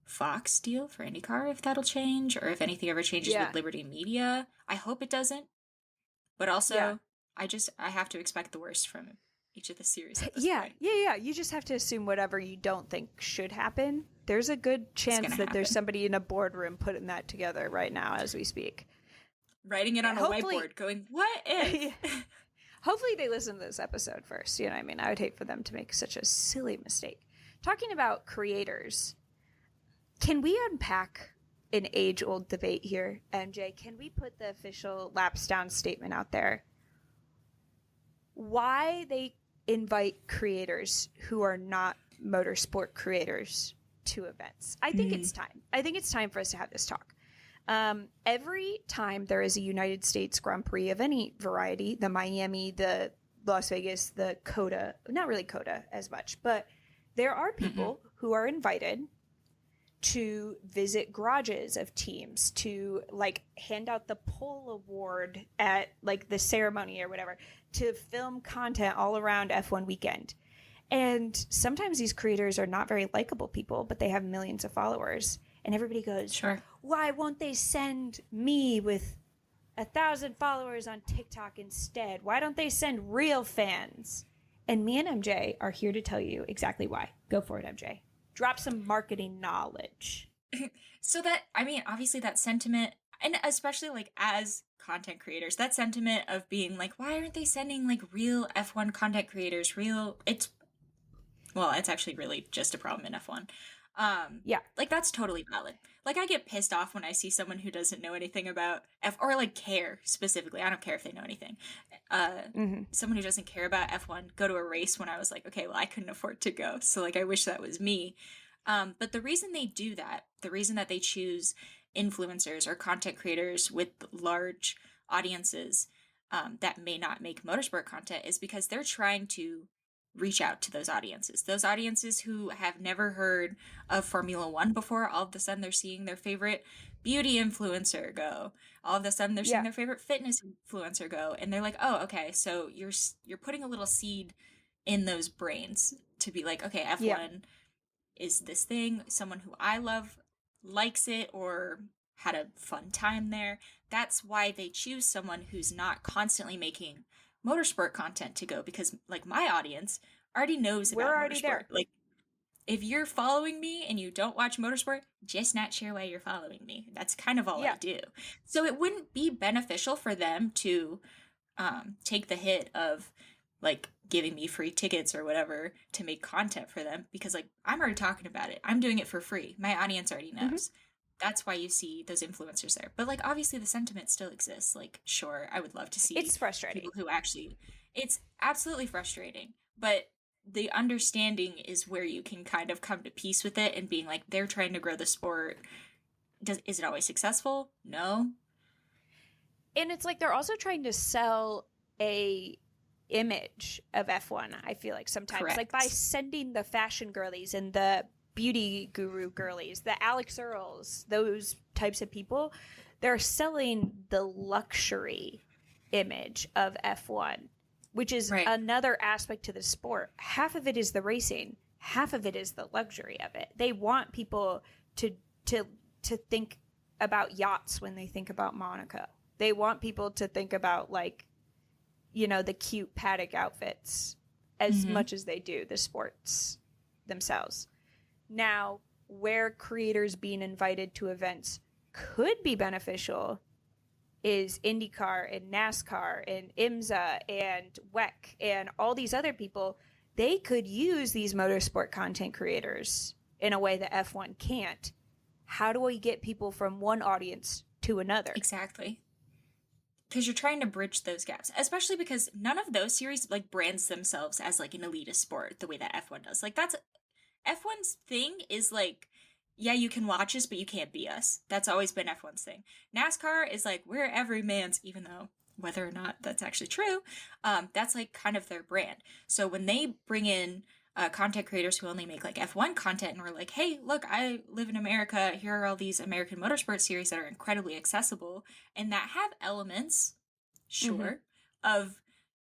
B: Fox deal for IndyCar, if that'll change, or if anything ever changes with Liberty Media. I hope it doesn't. But also, I have to expect the worst from each of the series at this point.
A: Yeah. You just have to assume whatever you don't think should happen. There's a good chance that there's somebody in a boardroom putting that together right now as we speak.
B: Writing it on a whiteboard, going, what if?
A: Hopefully they listen to this episode first. You know what I mean? I would hate for them to make such a silly mistake. Talking about creators, can we unpack an age-old debate here, MJ? Can we put the official laps down statement out there? Why they invite creators who are not motorsport creators to events? I think it's time. I think it's time for us to have this talk. Every time there is a United States Grand Prix of any variety, the Miami, the Las Vegas, the COTA, not really COTA as much, but there are people who are invited to visit garages of teams, to like hand out the pole award at like the ceremony or whatever, to film content all around F1 weekend. And sometimes these creators are not very likable people, but they have millions of followers. And everybody goes,
B: sure,
A: why won't they send me with 1,000 followers on TikTok instead? Why don't they send real fans? And me and MJ are here to tell you exactly why. Go for it, MJ. Drop some marketing knowledge.
B: So that, I mean, obviously that sentiment, and especially like as content creators, that sentiment of being like, why aren't they sending like real F1 content creators, it's actually really just a problem in F1. Like that's totally valid. Like I get pissed off when I see someone who doesn't know anything about or like care specifically. I don't care if they know anything. Someone who doesn't care about F1 go to a race when I was like, okay, well I couldn't afford to go. So like I wish that was me. But the reason they do that, the reason that they choose influencers or content creators with large audiences that may not make motorsport content is because they're trying to reach out to those audiences who have never heard of Formula One before. All of a sudden they're seeing their favorite beauty influencer go. All of a sudden they're seeing their favorite fitness influencer go, and they're like, oh, okay, so you're putting a little seed in those brains to be like, okay, F1 is this thing, someone who I love likes it or had a fun time there. That's why they choose someone who's not constantly making motorsport content to go, because like my audience already knows about motorsport.
A: There.
B: Like, if you're following me and you don't watch motorsport, just not sure why you're following me. That's kind of all I do. So it wouldn't be beneficial for them to take the hit of like giving me free tickets or whatever to make content for them, because like I'm already talking about it. I'm doing it for free. My audience already knows. That's why you see those influencers there. But like obviously the sentiment still exists. Like, sure, I would love to see
A: it's frustrating.
B: People who actually, it's absolutely frustrating. But the understanding is where you can kind of come to peace with it and being like, they're trying to grow the sport. Is it always successful? No.
A: And it's like they're also trying to sell a image of F1, I feel like sometimes.
B: Correct.
A: Like by sending the fashion girlies and the beauty guru girlies, the Alex Earls, those types of people, they're selling the luxury image of F1, which is another aspect to the sport. Half of it is the racing, half of it is the luxury of it. They want people to think about yachts when they think about Monaco. They want people to think about like, you know, the cute paddock outfits as much as they do the sports themselves. Now, where creators being invited to events could be beneficial is IndyCar and NASCAR and IMSA and WEC and all these other people. They could use these motorsport content creators in a way that F1 can't. How do we get people from one audience to another?
B: Exactly. Because you're trying to bridge those gaps, especially because none of those series like brands themselves as like an elitist sport the way that F1 does. Like that's F1's thing is like, yeah, you can watch us, but you can't be us. That's always been F1's thing. NASCAR is like, we're every man's, even though whether or not that's actually true, that's like kind of their brand. So when they bring in content creators who only make like F1 content and we're like, hey, look, I live in America. Here are all these American motorsport series that are incredibly accessible and that have elements, of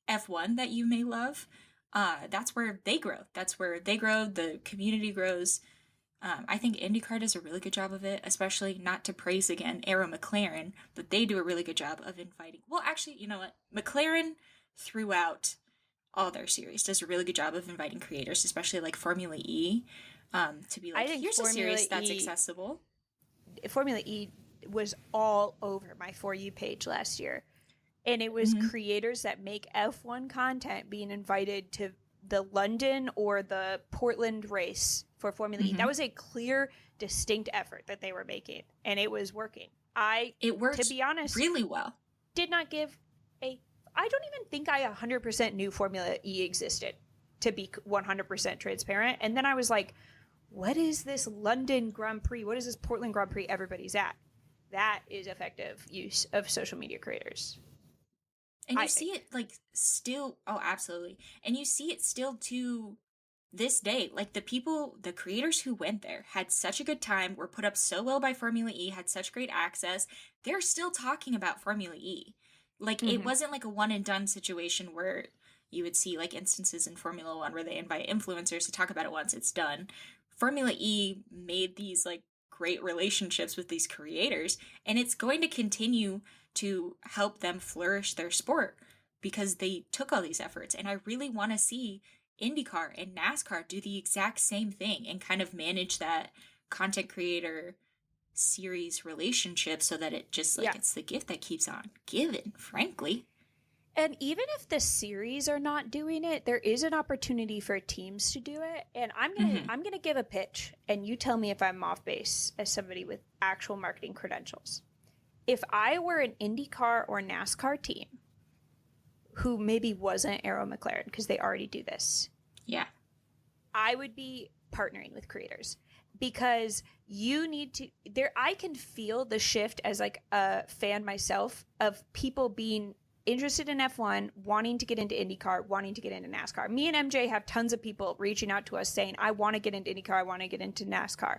B: F1 that you may love. That's where they grow. That's where they grow. The community grows. I think IndyCar does a really good job of it, especially not to praise again Arrow McLaren, but they do a really good job of inviting. Well, actually, you know what? McLaren throughout all their series does a really good job of inviting creators, especially like Formula E, to be like, here's a series that's accessible.
A: Formula E was all over my For You page last year. And it was creators that make F1 content being invited to the London or the Portland race for Formula E. That was a clear, distinct effort that they were making, and it was working. It worked, to be honest,
B: really well.
A: Did not give I don't even think I 100% knew Formula E existed, to be 100% transparent. And then I was like, what is this London Grand Prix? What is this Portland Grand Prix everybody's at? That is effective use of social media creators.
B: And you see it like still, oh, absolutely. And you see it still to this day. Like the creators who went there had such a good time, were put up so well by Formula E, had such great access. They're still talking about Formula E. Like it wasn't like a one and done situation where you would see like instances in Formula One where they invite influencers to talk about it once it's done. Formula E made these like great relationships with these creators, and it's going to continue to help them flourish their sport because they took all these efforts. And I really want to see IndyCar and NASCAR do the exact same thing and kind of manage that content creator series relationship so that it just like it's the gift that keeps on giving, frankly.
A: And even if the series are not doing it, there is an opportunity for teams to do it. And I'm gonna give a pitch, and you tell me if I'm off base as somebody with actual marketing credentials. If I were an IndyCar or NASCAR team who maybe wasn't Arrow McLaren, because they already do this, I would be partnering with creators, because you need to I can feel the shift as like a fan myself of people being interested in F1, wanting to get into IndyCar, wanting to get into NASCAR. Me and MJ have tons of people reaching out to us saying, I want to get into IndyCar, I want to get into NASCAR.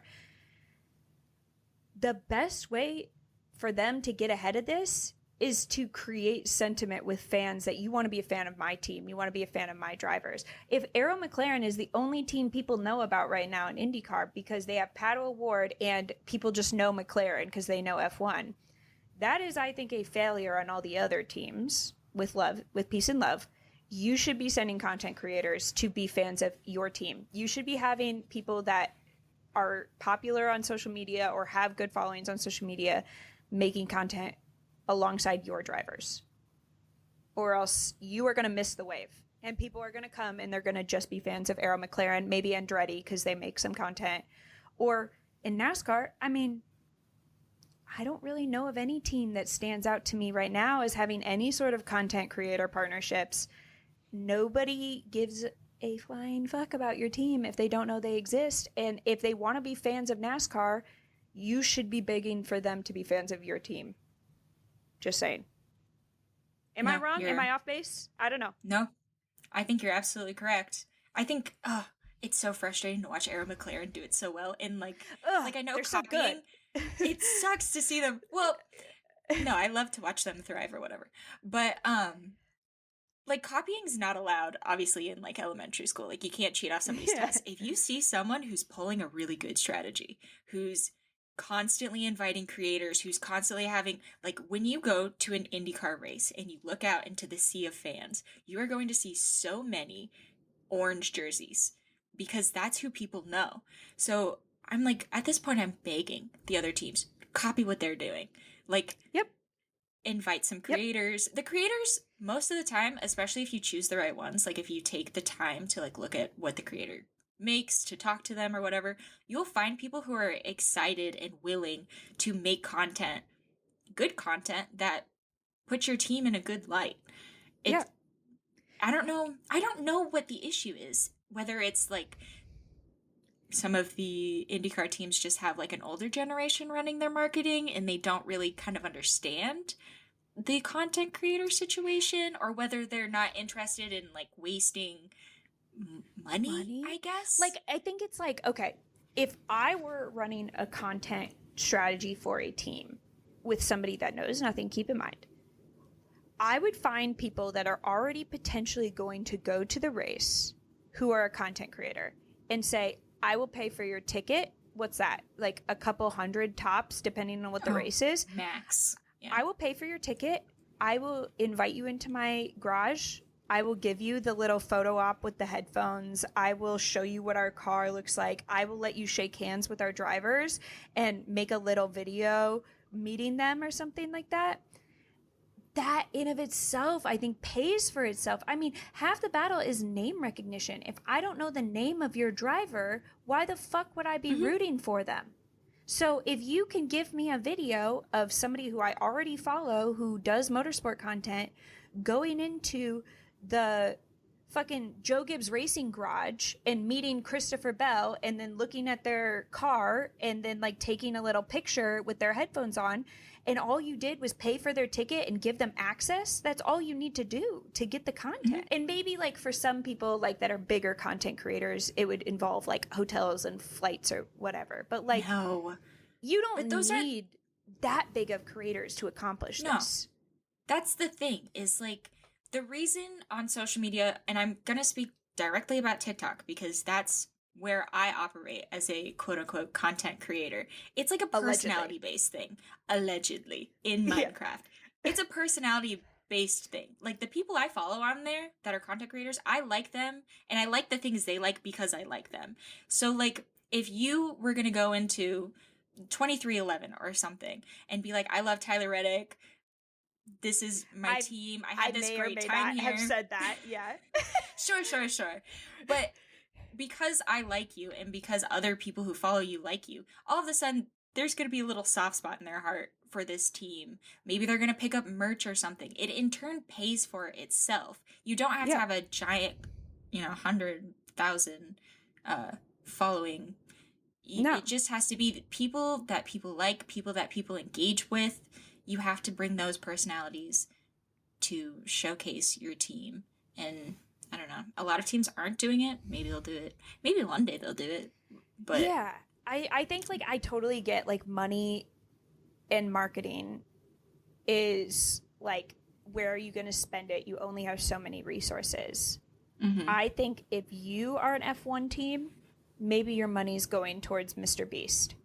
A: the best way for them to get ahead of this is to create sentiment with fans that you want to be a fan of my team. You want to be a fan of my drivers. If Arrow McLaren is the only team people know about right now in IndyCar because they have Pato O'Ward and people just know McLaren because they know F1, that is, I think, a failure on all the other teams with peace and love. You should be sending content creators to be fans of your team. You should be having people that are popular on social media or have good followings on social media making content alongside your drivers, or else you are going to miss the wave and people are going to come and they're going to just be fans of Arrow McLaren, maybe Andretti because they make some content. Or in NASCAR, I mean, I don't really know of any team that stands out to me right now as having any sort of content creator partnerships. Nobody gives a flying fuck about your team if they don't know they exist. And if they want to be fans of NASCAR, you should be begging for them to be fans of your team. Just saying. Am I wrong? Am I off base? I don't know.
B: No, I think you're absolutely correct. I think it's so frustrating to watch Arrow McLaren do it so well. And like I know
A: they're
B: copying,
A: so good.
B: It sucks to see them. Well, no, I love to watch them thrive or whatever. But like copying's not allowed, obviously, in like elementary school. Like you can't cheat off somebody's test. If you see someone who's pulling a really good strategy, who's constantly inviting creators, who's constantly having, like, when you go to an IndyCar race and you look out into the sea of fans, you are going to see so many orange jerseys because that's who people know. So I'm like, at this point, I'm begging the other teams, copy what they're doing. Like, invite some creators. The creators, most of the time, especially if you choose the right ones, like if you take the time to like look at what the creator makes, to talk to them or whatever, you'll find people who are excited and willing to make content, good content that puts your team in a good light. I don't know what the issue is, whether it's like some of the IndyCar teams just have like an older generation running their marketing and they don't really kind of understand the content creator situation, or whether they're not interested in like wasting money, I guess.
A: Like, I think it's like, okay, if I were running a content strategy for a team with somebody that knows nothing, keep in mind, I would find people that are already potentially going to go to the race who are a content creator and say, I will pay for your ticket. What's that? Like a couple hundred tops, depending on what the race is.
B: Max. Yeah.
A: I will pay for your ticket. I will invite you into my garage. I will give you the little photo op with the headphones. I will show you what our car looks like. I will let you shake hands with our drivers and make a little video meeting them or something like that. That in of itself, I think, pays for itself. I mean, half the battle is name recognition. If I don't know the name of your driver, why the fuck would I be rooting for them? So if you can give me a video of somebody who I already follow who does motorsport content going into the fucking Joe Gibbs Racing Garage and meeting Christopher Bell and then looking at their car and then like taking a little picture with their headphones on, and all you did was pay for their ticket and give them access, that's all you need to do to get the content. And maybe like for some people like that are bigger content creators, it would involve like hotels and flights or whatever. But like, you don't need that big of creators to accomplish this.
B: That's the thing, is like the reason on social media, and I'm going to speak directly about TikTok because that's where I operate as a quote-unquote content creator. It's like a personality-based thing, allegedly, in Minecraft. It's a personality-based thing. Like, the people I follow on there that are content creators, I like them, and I like the things they like because I like them. So, like, if you were going to go into 2311 or something and be like, I love Tyler Reddick, this is my team, I had this great time here. I
A: have said that, yeah.
B: Sure. But because I like you and because other people who follow you like you, all of a sudden there's going to be a little soft spot in their heart for this team. Maybe they're going to pick up merch or something. It in turn pays for itself. You don't have to have a giant, 100,000 following. No. It just has to be people that people like, people that people engage with. You have to bring those personalities to showcase your team. And I don't know, a lot of teams aren't doing it. Maybe they'll do it. Maybe one day they'll do it. But
A: yeah, I think like I totally get like money and marketing is like, where are you going to spend it? You only have so many resources.
B: Mm-hmm.
A: I think if you are an F1 team, maybe your money's going towards Mr. Beast.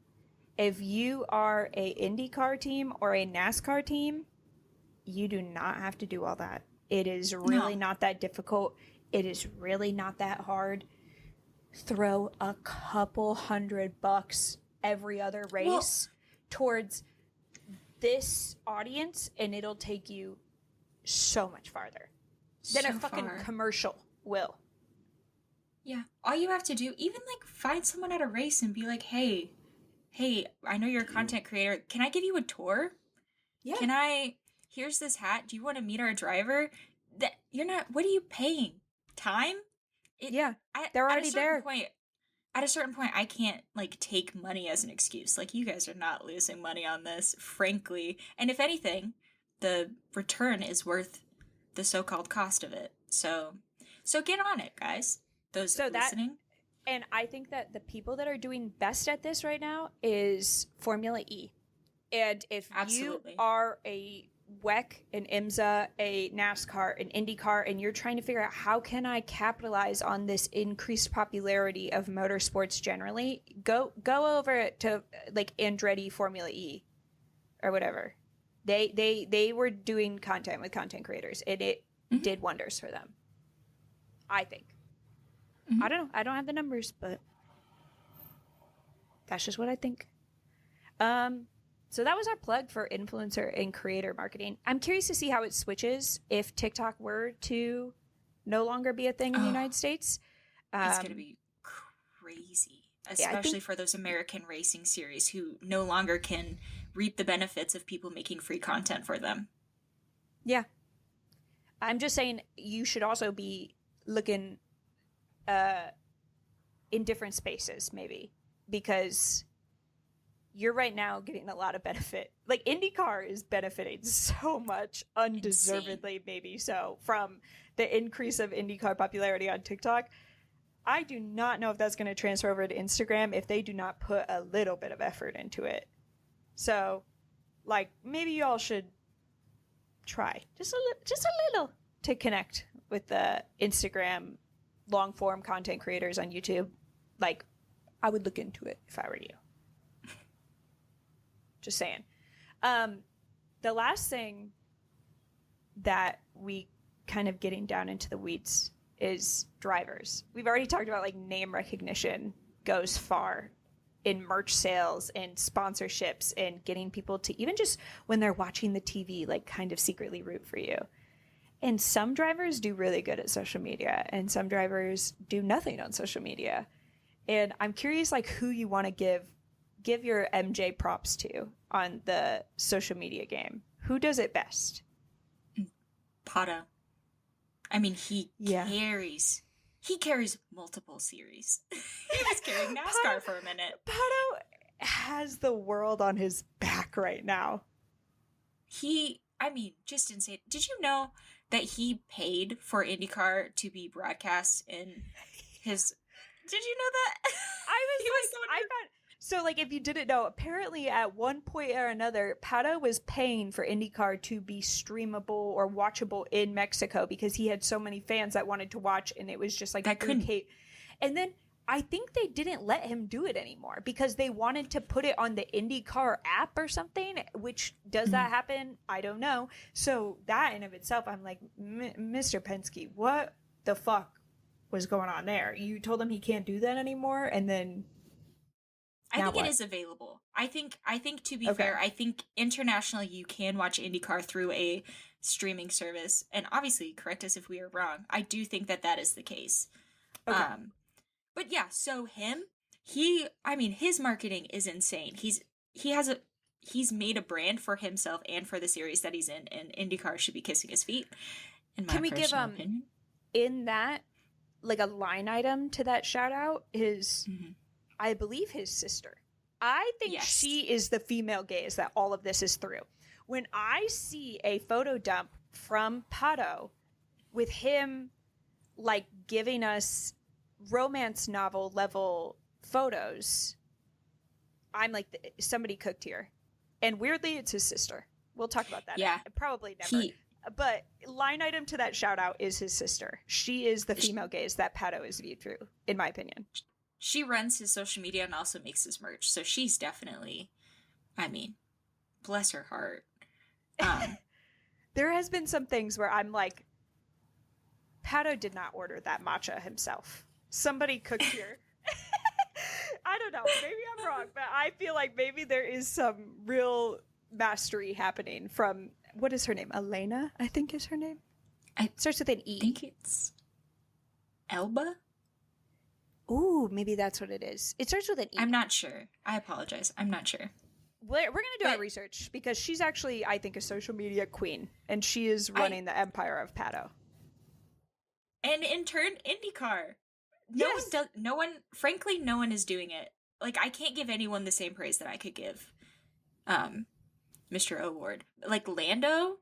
A: If you are a IndyCar team or a NASCAR team, you do not have to do all that. It is really not that difficult. It is really not that hard. Throw a couple $100 every other race towards this audience, and it'll take you so much farther than a fucking commercial will.
B: Yeah. All you have to do, even like find someone at a race and be like, hey, I know you're a content creator. Can I give you a tour? Yeah. Here's this hat. Do you want to meet our driver? That you're not, what are you paying? Time?
A: They're already there.
B: At a certain point, I can't like take money as an excuse. Like, you guys are not losing money on this, frankly. And if anything, the return is worth the so-called cost of it. So get on it, guys. Those listening.
A: And I think that the people that are doing best at this right now is Formula E. And if you are a WEC, an IMSA, a NASCAR, an IndyCar, and you're trying to figure out how can I capitalize on this increased popularity of motorsports generally, go over to like Andretti Formula E or whatever. They were doing content with content creators, and it did wonders for them, I think. I don't know. I don't have the numbers, but that's just what I think. So that was our plug for influencer and creator marketing. I'm curious to see how it switches if TikTok were to no longer be a thing in the United States.
B: It's going to be crazy, especially for those American racing series who no longer can reap the benefits of people making free content for them.
A: Yeah. I'm just saying you should also be looking in different spaces, maybe, because you're right now getting a lot of benefit. Like, IndyCar is benefiting so much, undeservedly, maybe so, from the increase of IndyCar popularity on TikTok. I do not know if that's going to transfer over to Instagram if they do not put a little bit of effort into it. So, like, maybe y'all should try just a little to connect with the Instagram long form content creators on YouTube. Like, I would look into it if I were you. Just saying. The last thing that we kind of getting down into the weeds is drivers. We've already talked about like name recognition goes far in merch sales and sponsorships and getting people to, even just when they're watching the TV, like kind of secretly root for you. And some drivers do really good at social media, and some drivers do nothing on social media. And I'm curious, like, who you want to give your MJ props to on the social media game. Who does it best?
B: Pato. I mean, he carries multiple series. He was carrying NASCAR for a minute.
A: Pato has the world on his back right now.
B: Just insane. Did you know that he paid for IndyCar to be broadcast in his... Did you know that? So, like, if you didn't know, apparently at one point or another, Pato was paying for IndyCar to be streamable or watchable in Mexico because he had so many fans that wanted to watch, and it was just like... And then I think they didn't let him do it anymore because they wanted to put it on the IndyCar app or something, which, does that happen? I don't know. So that in of itself, I'm like, Mr. Penske, what the fuck was going on there? You told him he can't do that anymore, and then... I think it is available. I think to be fair, I think internationally you can watch IndyCar through a streaming service. And obviously, correct us if we are wrong. I do think that is the case. Okay. But yeah, so his marketing is insane. He's made a brand for himself and for the series that he's in, and IndyCar should be kissing his feet. In my personal opinion.
A: In that, like, a line item to that shout out is... I believe his sister. I think she is the female gaze that all of this is through. When I see a photo dump from Pato with him, like, giving us romance novel level photos, I'm like, somebody cooked here. And weirdly, it's his sister. We'll talk about that.
B: Yeah.
A: Probably never. But line item to that shout out is his sister. She is the female gaze that Pato is viewed through, in my opinion.
B: She runs his social media and also makes his merch. So she's definitely, I mean, bless her heart.
A: There has been some things where I'm like, Pato did not order that matcha himself. Somebody cooked here. I don't know. Maybe I'm wrong, but I feel like maybe there is some real mastery happening from, what is her name? Elena, I think is her name. It starts with an E.
B: I think it's Elba?
A: Ooh, maybe that's what it is. It starts with an E.
B: I'm not sure. I apologize. I'm not sure.
A: We're going to do our research because she's actually, I think, a social media queen, and she is running the empire of Pato.
B: And in turn, IndyCar. Frankly, no one is doing it. Like, I can't give anyone the same praise that I could give Mr. O'Ward. Like, Lando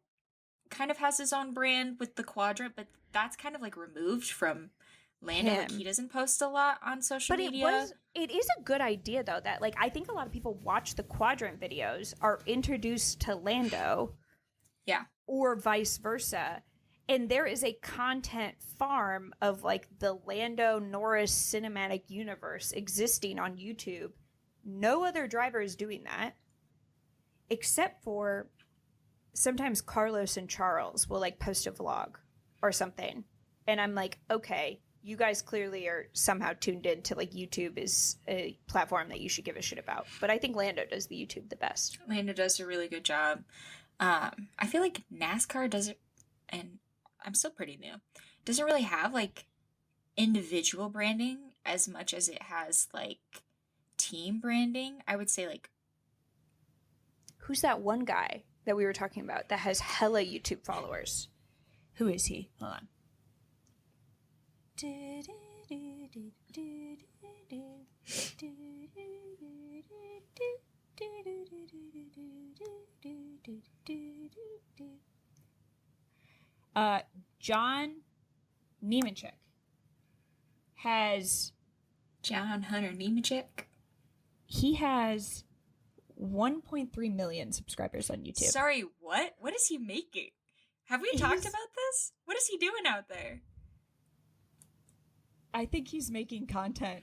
B: kind of has his own brand with the quadrant, but that's kind of like removed from Lando. Like, he doesn't post a lot on social media.
A: It is a good idea, though, that, like, I think a lot of people watch the quadrant videos, are introduced to Lando.
B: Yeah.
A: Or vice versa. And there is a content farm of, like, the Lando Norris cinematic universe existing on YouTube. No other driver is doing that. Except for sometimes Carlos and Charles will, like, post a vlog or something. And I'm like, okay, you guys clearly are somehow tuned in to, like, YouTube is a platform that you should give a shit about. But I think Lando does the YouTube the best.
B: Lando does a really good job. I feel like NASCAR doesn't, and I'm still pretty new, doesn't really have, like, individual branding as much as it has, like, team branding. I would say, like,
A: who's that one guy that we were talking about that has hella YouTube followers? Who is he? Hold on. John Nemechek has...
B: John Hunter Nemechek?
A: He has 1.3 million subscribers on YouTube.
B: Sorry, what? What is he making? Have we talked about this? What is he doing out there?
A: I think he's making content.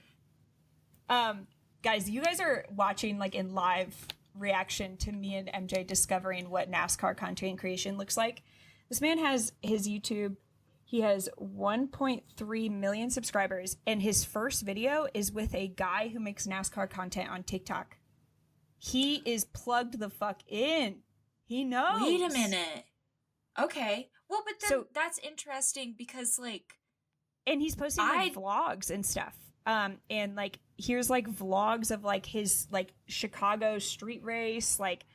A: Guys, you guys are watching, like, in live reaction to me and MJ discovering what NASCAR content creation looks like. This man has his YouTube. He has 1.3 million subscribers, and his first video is with a guy who makes NASCAR content on TikTok. He is plugged the fuck in. He knows.
B: Wait a minute. Okay. Well, but then that's interesting because, like...
A: And he's posting, like, vlogs and stuff. And, like, here's, like, vlogs of, like, his, like, Chicago street race. Like,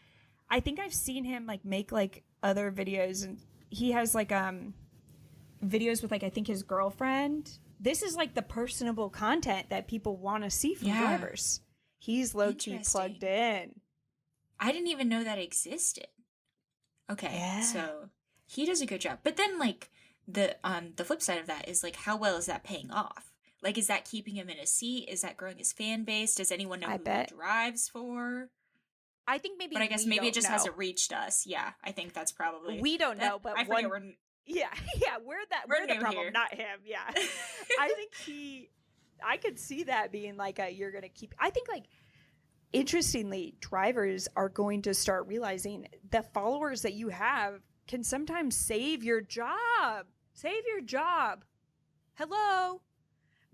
A: I think I've seen him, like, make, like, other videos. And he has, like, videos with, like, I think his girlfriend. This is, like, the personable content that people want to see from drivers. He's low-key plugged in.
B: I didn't even know that existed. Okay, so he does a good job. But then, like, the flip side of that is, like, how well is that paying off? Like, is that keeping him in a seat? Is that growing his fan base? Does anyone know who he drives for?
A: I think maybe,
B: but I guess maybe it just hasn't reached us. Yeah, I think that's probably
A: we don't know. But
B: I forget we're
A: we're the problem, not him. Yeah, I think I could see that being like you're gonna keep. I think, like, interestingly, drivers are going to start realizing the followers that you have can sometimes save your job. Save your job. Hello.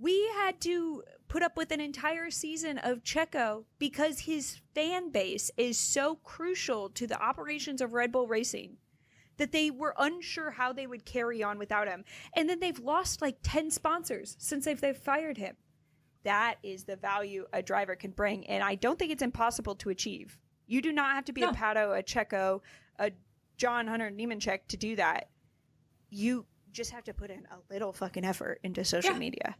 A: We had to put up with an entire season of Checo because his fan base is so crucial to the operations of Red Bull Racing that they were unsure how they would carry on without him. And then they've lost like 10 sponsors since they've fired him. That is the value a driver can bring. And I don't think it's impossible to achieve. You do not have to be a Pato, a Checo, a John Hunter Nemechek to do that. You just have to put in a little fucking effort into social media.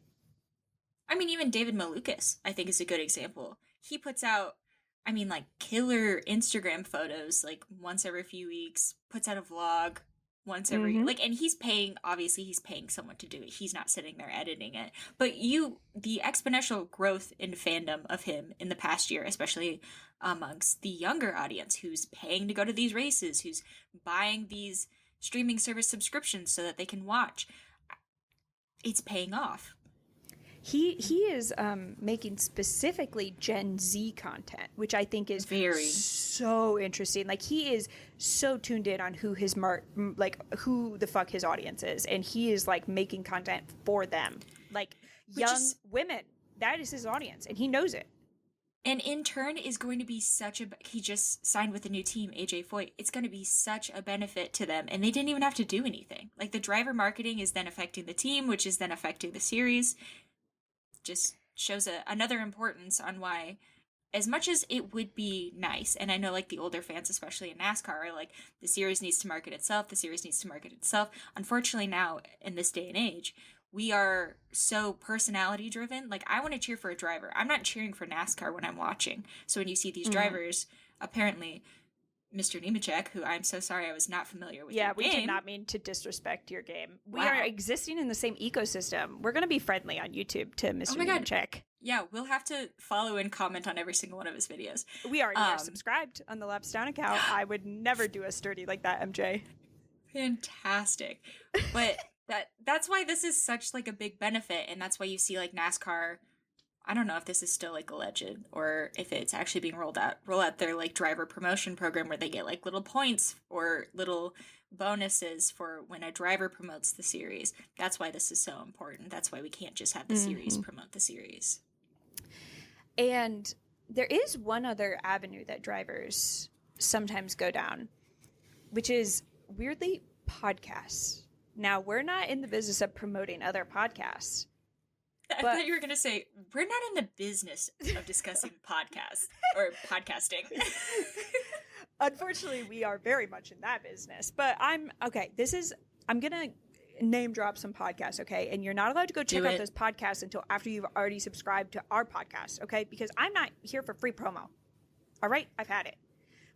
B: I mean, even David Malukas, I think, is a good example. He puts out, I mean, like, killer Instagram photos, like, once every few weeks, puts out a vlog, once every like, and obviously he's paying someone to do it. He's not sitting there editing it. But the exponential growth in fandom of him in the past year, especially amongst the younger audience who's paying to go to these races, who's buying these streaming service subscriptions so that they can watch, it's paying off.
A: He is making specifically Gen Z content, which I think is so interesting. Like, he is so tuned in on who his who the fuck his audience is, and he is like making content for them, like young women. That is his audience, and he knows it.
B: And in turn is going to be he just signed with a new team, AJ Foyt. It's going to be such a benefit to them, and they didn't even have to do anything. Like, the driver marketing is then affecting the team, which is then affecting the series. Just shows another importance on why, as much as it would be nice, and I know like the older fans, especially in NASCAR, are like, the series needs to market itself. Unfortunately, now in this day and age, we are so personality driven. Like, I want to cheer for a driver. I'm not cheering for NASCAR when I'm watching. So when you see these drivers, apparently Mr. Nemechek, who I'm so sorry I was not familiar with.
A: Yeah, we did not mean to disrespect your game. We are existing in the same ecosystem. We're going to be friendly on YouTube to Mr. Nemechek.
B: Yeah, we'll have to follow and comment on every single one of his videos.
A: We already are subscribed on the Laps Down account. I would never do us dirty like that, MJ.
B: Fantastic. But that's why this is such like a big benefit, and that's why you see like NASCAR, I don't know if this is still like alleged or if it's actually being roll out their like driver promotion program where they get like little points or little bonuses for when a driver promotes the series. That's why this is so important. That's why we can't just have the series promote the series.
A: And there is one other avenue that drivers sometimes go down, which is weirdly podcasts. Now, we're not in the business of promoting other podcasts.
B: I thought you were going to say, we're not in the business of discussing podcasts or podcasting.
A: Unfortunately, we are very much in that business. But I'm going to name drop some podcasts, okay? And you're not allowed to go check out those podcasts until after you've already subscribed to our podcast, okay? Because I'm not here for free promo. All right? I've had it.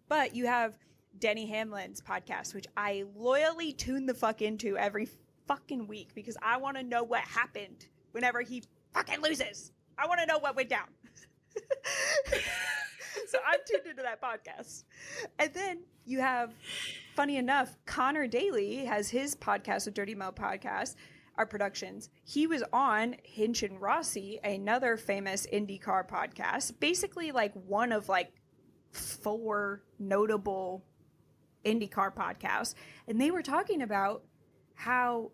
A: But you have Denny Hamlin's podcast, which I loyally tune the fuck into every fucking week because I want to know what happened whenever he fucking loses. I want to know what went down. So I'm tuned into that podcast. And then you have, funny enough, Connor Daly has his podcast, the Dirty Mo podcast, our productions. He was on Hinch and Rossi, another famous IndyCar podcast, basically like one of like 4 notable IndyCar podcasts. And they were talking about how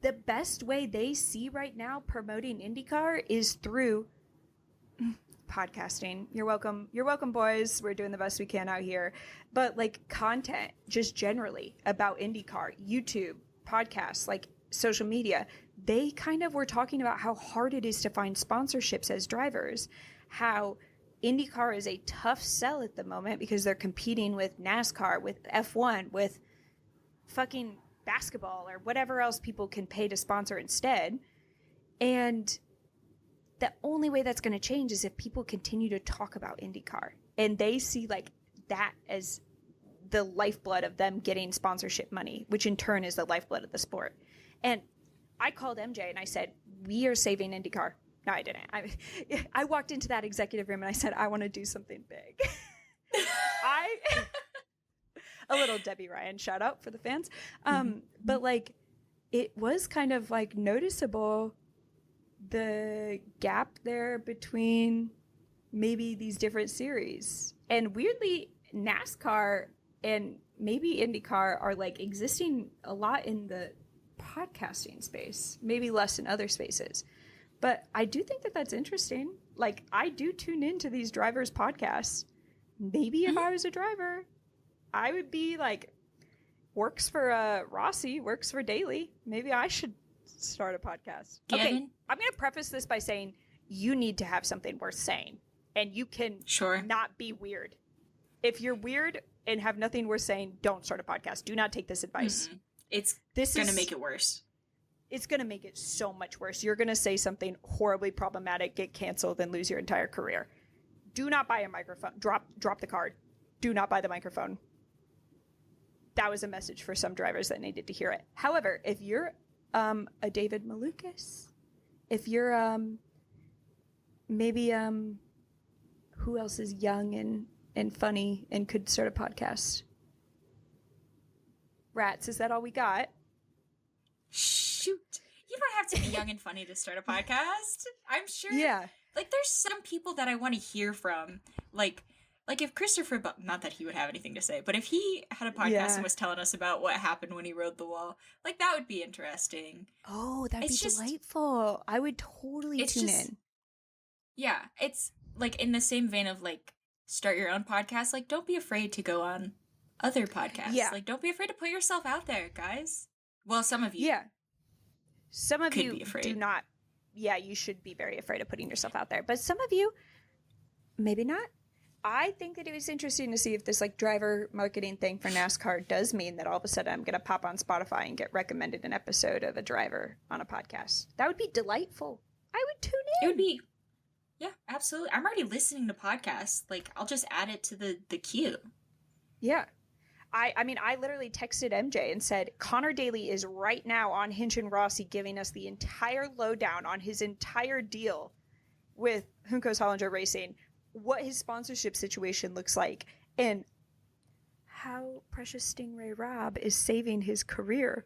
A: the best way they see right now promoting IndyCar is through podcasting. You're welcome. You're welcome, boys. We're doing the best we can out here. But like content just generally about IndyCar, YouTube, podcasts, like social media, they kind of were talking about how hard it is to find sponsorships as drivers, how IndyCar is a tough sell at the moment because they're competing with NASCAR, with F1, with fucking basketball or whatever else people can pay to sponsor instead. And the only way that's going to change is if people continue to talk about IndyCar and they see like that as the lifeblood of them getting sponsorship money, which in turn is the lifeblood of the sport. And I called MJ and I said, we are saving IndyCar. No, I didn't. I walked into that executive room and I said, I want to do something big. A little Debbie Ryan shout out for the fans. But like, it was kind of like noticeable the gap there between maybe these different series. And weirdly, NASCAR and maybe IndyCar are like existing a lot in the podcasting space, maybe less in other spaces. But I do think that that's interesting. Like, I do tune into these drivers' podcasts. Maybe if I was a driver, I would be like, works for Rossi, works for Daly. Maybe I should start a podcast. Okay, I'm going to preface this by saying you need to have something worth saying. And you can not be weird. If you're weird and have nothing worth saying, don't start a podcast. Do not take this advice.
B: It's going to make it worse.
A: It's going to make it so much worse. You're going to say something horribly problematic, get canceled, and lose your entire career. Do not buy a microphone. Drop the card. Do not buy the microphone. that was a message for some drivers that needed to hear it. However, if you're a David Malukas, if you're maybe who else is young and funny and could start a podcast? Rats, is that all we got?
B: Shoot. You don't have to be young and funny to start a podcast. I'm sure.
A: Yeah.
B: Like, there's some people that I want to hear from. Like if Christopher, not that he would have anything to say, but if he had a podcast and was telling us about what happened when he rode the wall, like, that would be interesting.
A: Oh, that'd be delightful. I would totally tune in.
B: Yeah, it's, like, in the same vein of, like, start your own podcast. Like, don't be afraid to go on other podcasts. Yeah. Like, don't be afraid to put yourself out there, guys. Well, some of you.
A: Yeah. Some of you do not. Yeah, you should be very afraid of putting yourself out there. But some of you, maybe not. I think that it was interesting to see if this like driver marketing thing for NASCAR does mean that all of a sudden I'm going to pop on Spotify and get recommended an episode of a driver on a podcast. That would be delightful. I would tune in.
B: It would be. Yeah, absolutely. I'm already listening to podcasts. Like, I'll just add it to the queue.
A: Yeah. I mean, I literally texted MJ and said, Connor Daly is right now on Hinch and Rossi giving us the entire lowdown on his entire deal with Juncos Hollinger Racing, what his sponsorship situation looks like, and how Precious Stingray Rob is saving his career.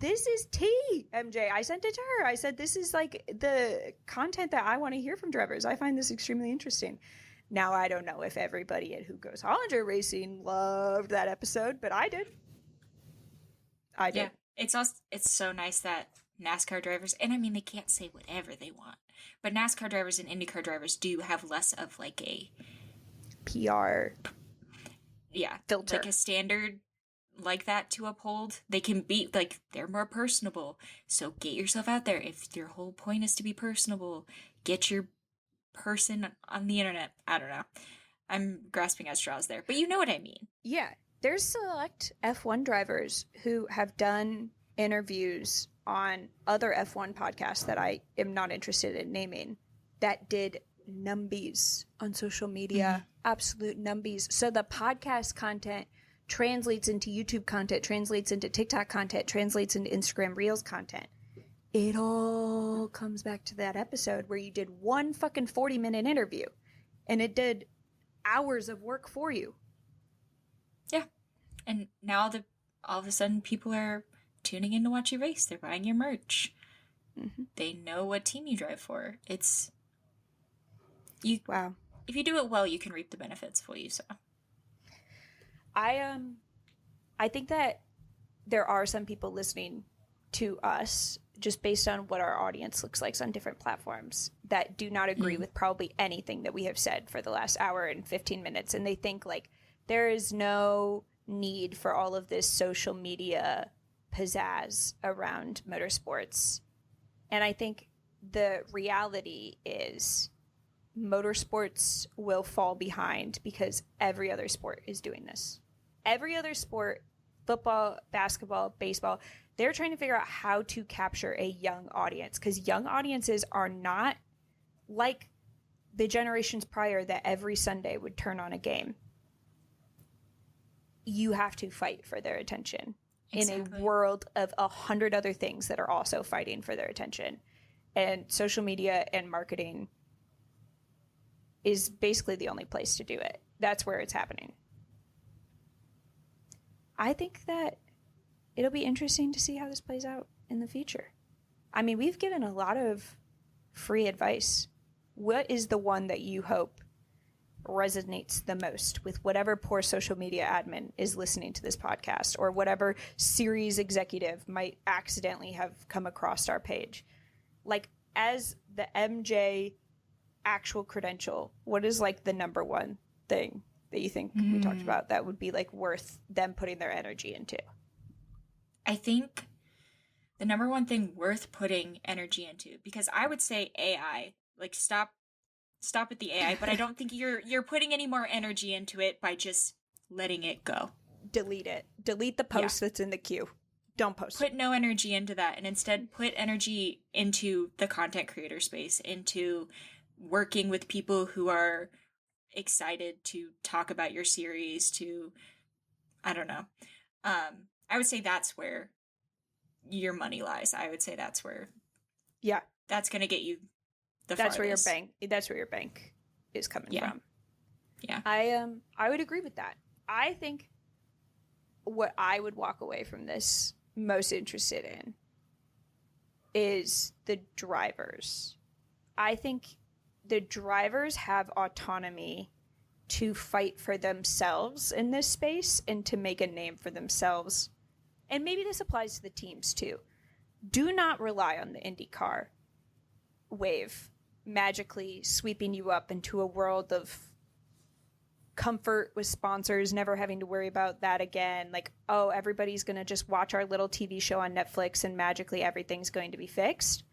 A: This is tea, MJ. I sent it to her. I said, this is like the content that I want to hear from drivers. I find this extremely interesting. Now, I don't know if everybody at Who Goes Hollinger Racing loved that episode, but I did.
B: Yeah, it's so nice that NASCAR drivers, and I mean, they can't say whatever they want, but NASCAR drivers and IndyCar drivers do have less of like a
A: PR filter,
B: like a standard like that to uphold. They can be like, they're more personable. So get yourself out there. If your whole point is to be personable, get your person on the internet. I don't know. I'm grasping at straws there, but you know what I mean.
A: Yeah. There's select F1 drivers who have done interviews on other F1 podcasts that I am not interested in naming that did numbies on social media. Absolute numbies. So the podcast content translates into YouTube content, translates into TikTok content, translates into Instagram Reels content. It all comes back to that episode where you did one fucking 40-minute interview and it did hours of work for you.
B: Yeah. And now all of a sudden people are tuning in to watch you race. They're buying your merch. Mm-hmm. They know what team you drive for. Wow. If you do it well, you can reap the benefits for you. So
A: I think that there are some people listening to us just based on what our audience looks like on different platforms that do not agree with probably anything that we have said for the last hour and 15 minutes. And they think like there is no need for all of this social media pizzazz around motorsports. And I think the reality is motorsports will fall behind because every other sport is doing this. Every other sport, football, basketball, baseball, they're trying to figure out how to capture a young audience because young audiences are not like the generations prior that every Sunday would turn on a game. You have to fight for their attention in a world of 100 other things that are also fighting for their attention. And social media and marketing is basically the only place to do it. That's where it's happening. I think that it'll be interesting to see how this plays out in the future. I mean, we've given a lot of free advice. What is the one that you hope resonates the most with whatever poor social media admin is listening to this podcast or whatever series executive might accidentally have come across our page? Like, as the MJ actual credential, what is like the number one thing that you think we talked about that would be like worth them putting their energy into?
B: I think the number one thing worth putting energy into, because I would say AI, like stop at the AI, but I don't think you're putting any more energy into it by just letting it go.
A: Delete it. Delete the post that's in the queue. Don't post.
B: Put no energy into that and instead put energy into the content creator space, into working with people who are excited to talk about your series, to, I don't know. I would say that's where your money lies. I would say that's where that's going to get you the
A: that's
B: farthest.
A: That's where your bank is coming from.
B: Yeah.
A: I would agree with that. I think what I would walk away from this most interested in is the drivers. I think the drivers have autonomy to fight for themselves in this space and to make a name for themselves. And maybe this applies to the teams too. Do not rely on the IndyCar wave magically sweeping you up into a world of comfort with sponsors, never having to worry about that again. Like, oh, everybody's going to just watch our little TV show on Netflix and magically everything's going to be fixed.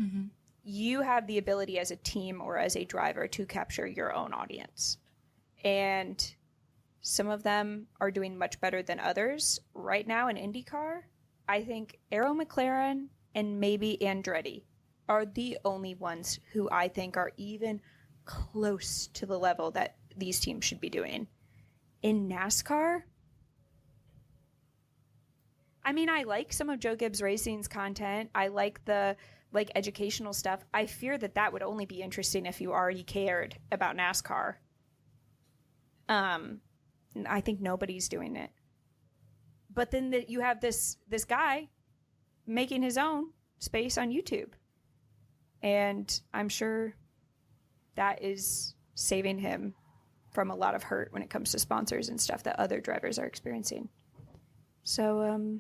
B: Mm-hmm.
A: You have the ability as a team or as a driver to capture your own audience. And some of them are doing much better than others. Right now in IndyCar, I think Arrow McLaren and maybe Andretti are the only ones who I think are even close to the level that these teams should be doing. In NASCAR, I mean, I like some of Joe Gibbs Racing's content. I like the educational stuff. I fear that would only be interesting if you already cared about NASCAR. I think nobody's doing it. But then you have this guy making his own space on YouTube. And I'm sure that is saving him from a lot of hurt when it comes to sponsors and stuff that other drivers are experiencing. So,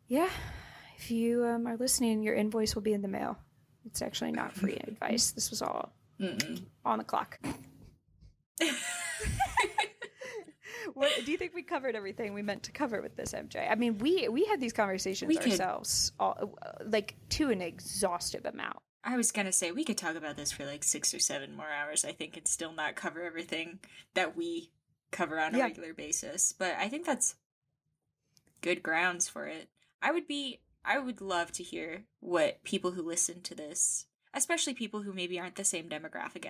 A: yeah, if you are listening, your invoice will be in the mail. It's actually not free advice. This was all on the clock. What do you think we covered everything we meant to cover with this, MJ? I mean, we had these conversations ourselves, to an exhaustive amount.
B: I was gonna say we could talk about this for 6 or 7 more hours, I think, and still not cover everything that we cover on a regular basis. But I think that's good grounds for it. I would love to hear what people who listen to this, especially people who maybe aren't the same demographic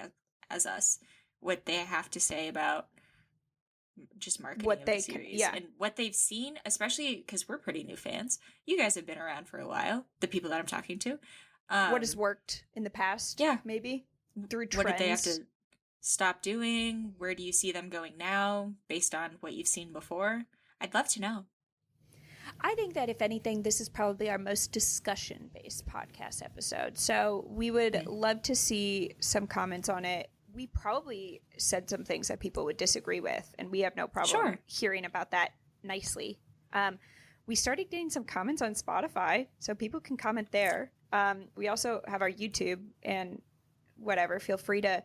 B: as us, what they have to say about just marketing of the series and what they've seen, especially because we're pretty new fans. You guys have been around for a while, the people that I'm talking to.
A: What has worked in the past? Maybe through trends.
B: What did they have to stop doing? Where do you see them going now based on what you've seen before? I'd love to know.
A: I think that if anything, this is probably our most discussion-based podcast episode. So we would love to see some comments on it. We probably said some things that people would disagree with, and we have no problem hearing about that nicely. We started getting some comments on Spotify, so people can comment there. We also have our YouTube and whatever. Feel free to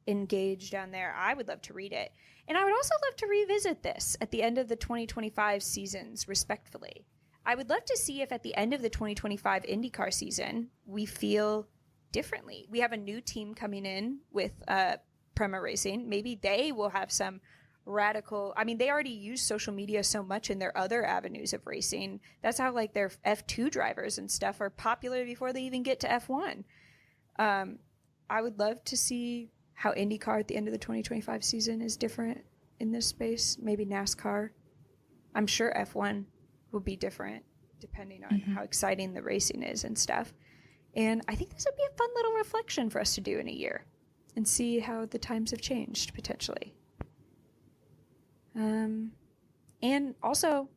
A: engage down there. I would love to read it. And I would also love to revisit this at the end of the 2025 seasons, respectfully. I would love to see if at the end of the 2025 IndyCar season, we feel differently. We have a new team coming in with Prema Racing. Maybe they will have some radical, I mean, they already use social media so much in their other avenues of racing. That's how their F2 drivers and stuff are popular before they even get to F1. I would love to see how IndyCar at the end of the 2025 season is different in this space. Maybe NASCAR. I'm sure F1 will be different depending on how exciting the racing is and stuff. And I think this would be a fun little reflection for us to do in a year and see how the times have changed potentially. And also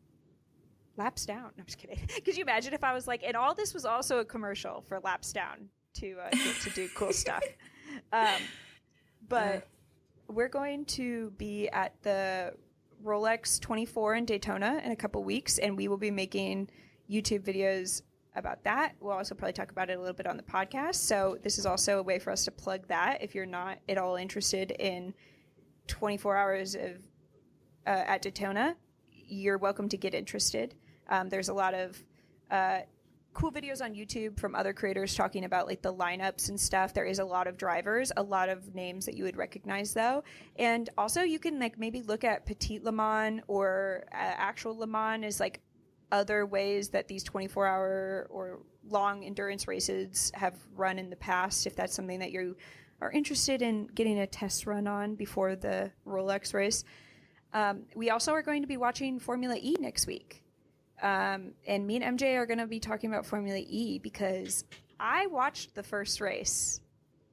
A: Laps Down. No, I'm just kidding. Could you imagine if I was and all this was also a commercial for Laps Down to get to do cool stuff. But we're going to be at the Rolex 24 in Daytona in a couple weeks, and we will be making YouTube videos about that. We'll also probably talk about it a little bit on the podcast. So this is also a way for us to plug that. If you're not at all interested in 24 hours of at Daytona, you're welcome to get interested. There's a lot of cool videos on YouTube from other creators talking about the lineups and stuff. There is a lot of drivers, a lot of names that you would recognize though. And also you can maybe look at Petit Le Mans or actual Le Mans as other ways that these 24-hour or long endurance races have run in the past, if that's something that you are interested in getting a test run on before the Rolex race. We also are going to be watching Formula E next week. And me and MJ are going to be talking about Formula E because I watched the first race.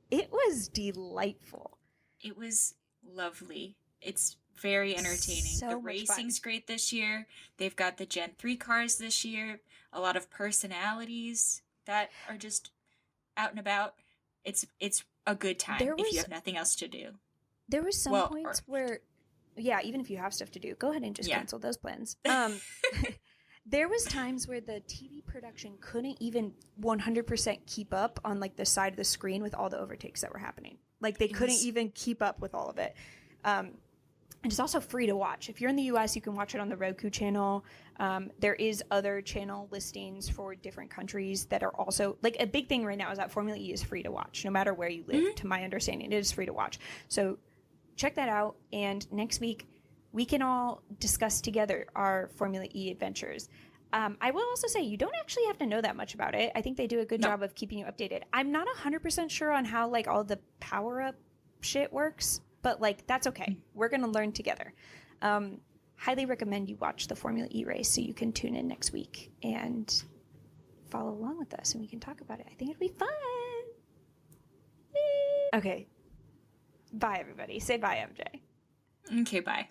A: It was delightful.
B: It was lovely. It's very entertaining.
A: So
B: The
A: much
B: racing's
A: fun.
B: great this year. They've got the Gen 3 cars this year. A lot of personalities that are just out and about. It's a good time if you have nothing else to do.
A: There was some points where, yeah, even if you have stuff to do, go ahead and just cancel those plans. There was times where the TV production couldn't even 100% keep up on like the side of the screen with all the overtakes that were happening. Like they couldn't even keep up with all of it. And it's also free to watch. If you're in the US, you can watch it on the Roku channel. There is other channel listings for different countries that are also, like, a big thing right now is that Formula E is free to watch, no matter where you live. To my understanding, it is free to watch. So check that out. And next week, we can all discuss together our Formula E adventures. I will also say you don't actually have to know that much about it. I think they do a good job of keeping you updated. I'm not 100% sure on how like all the power-up shit works, but like that's okay. We're going to learn together. Highly recommend you watch the Formula E race so you can tune in next week and follow along with us and we can talk about it. I think it'll be fun. Okay. Bye, everybody. Say bye, MJ.
B: Okay, bye.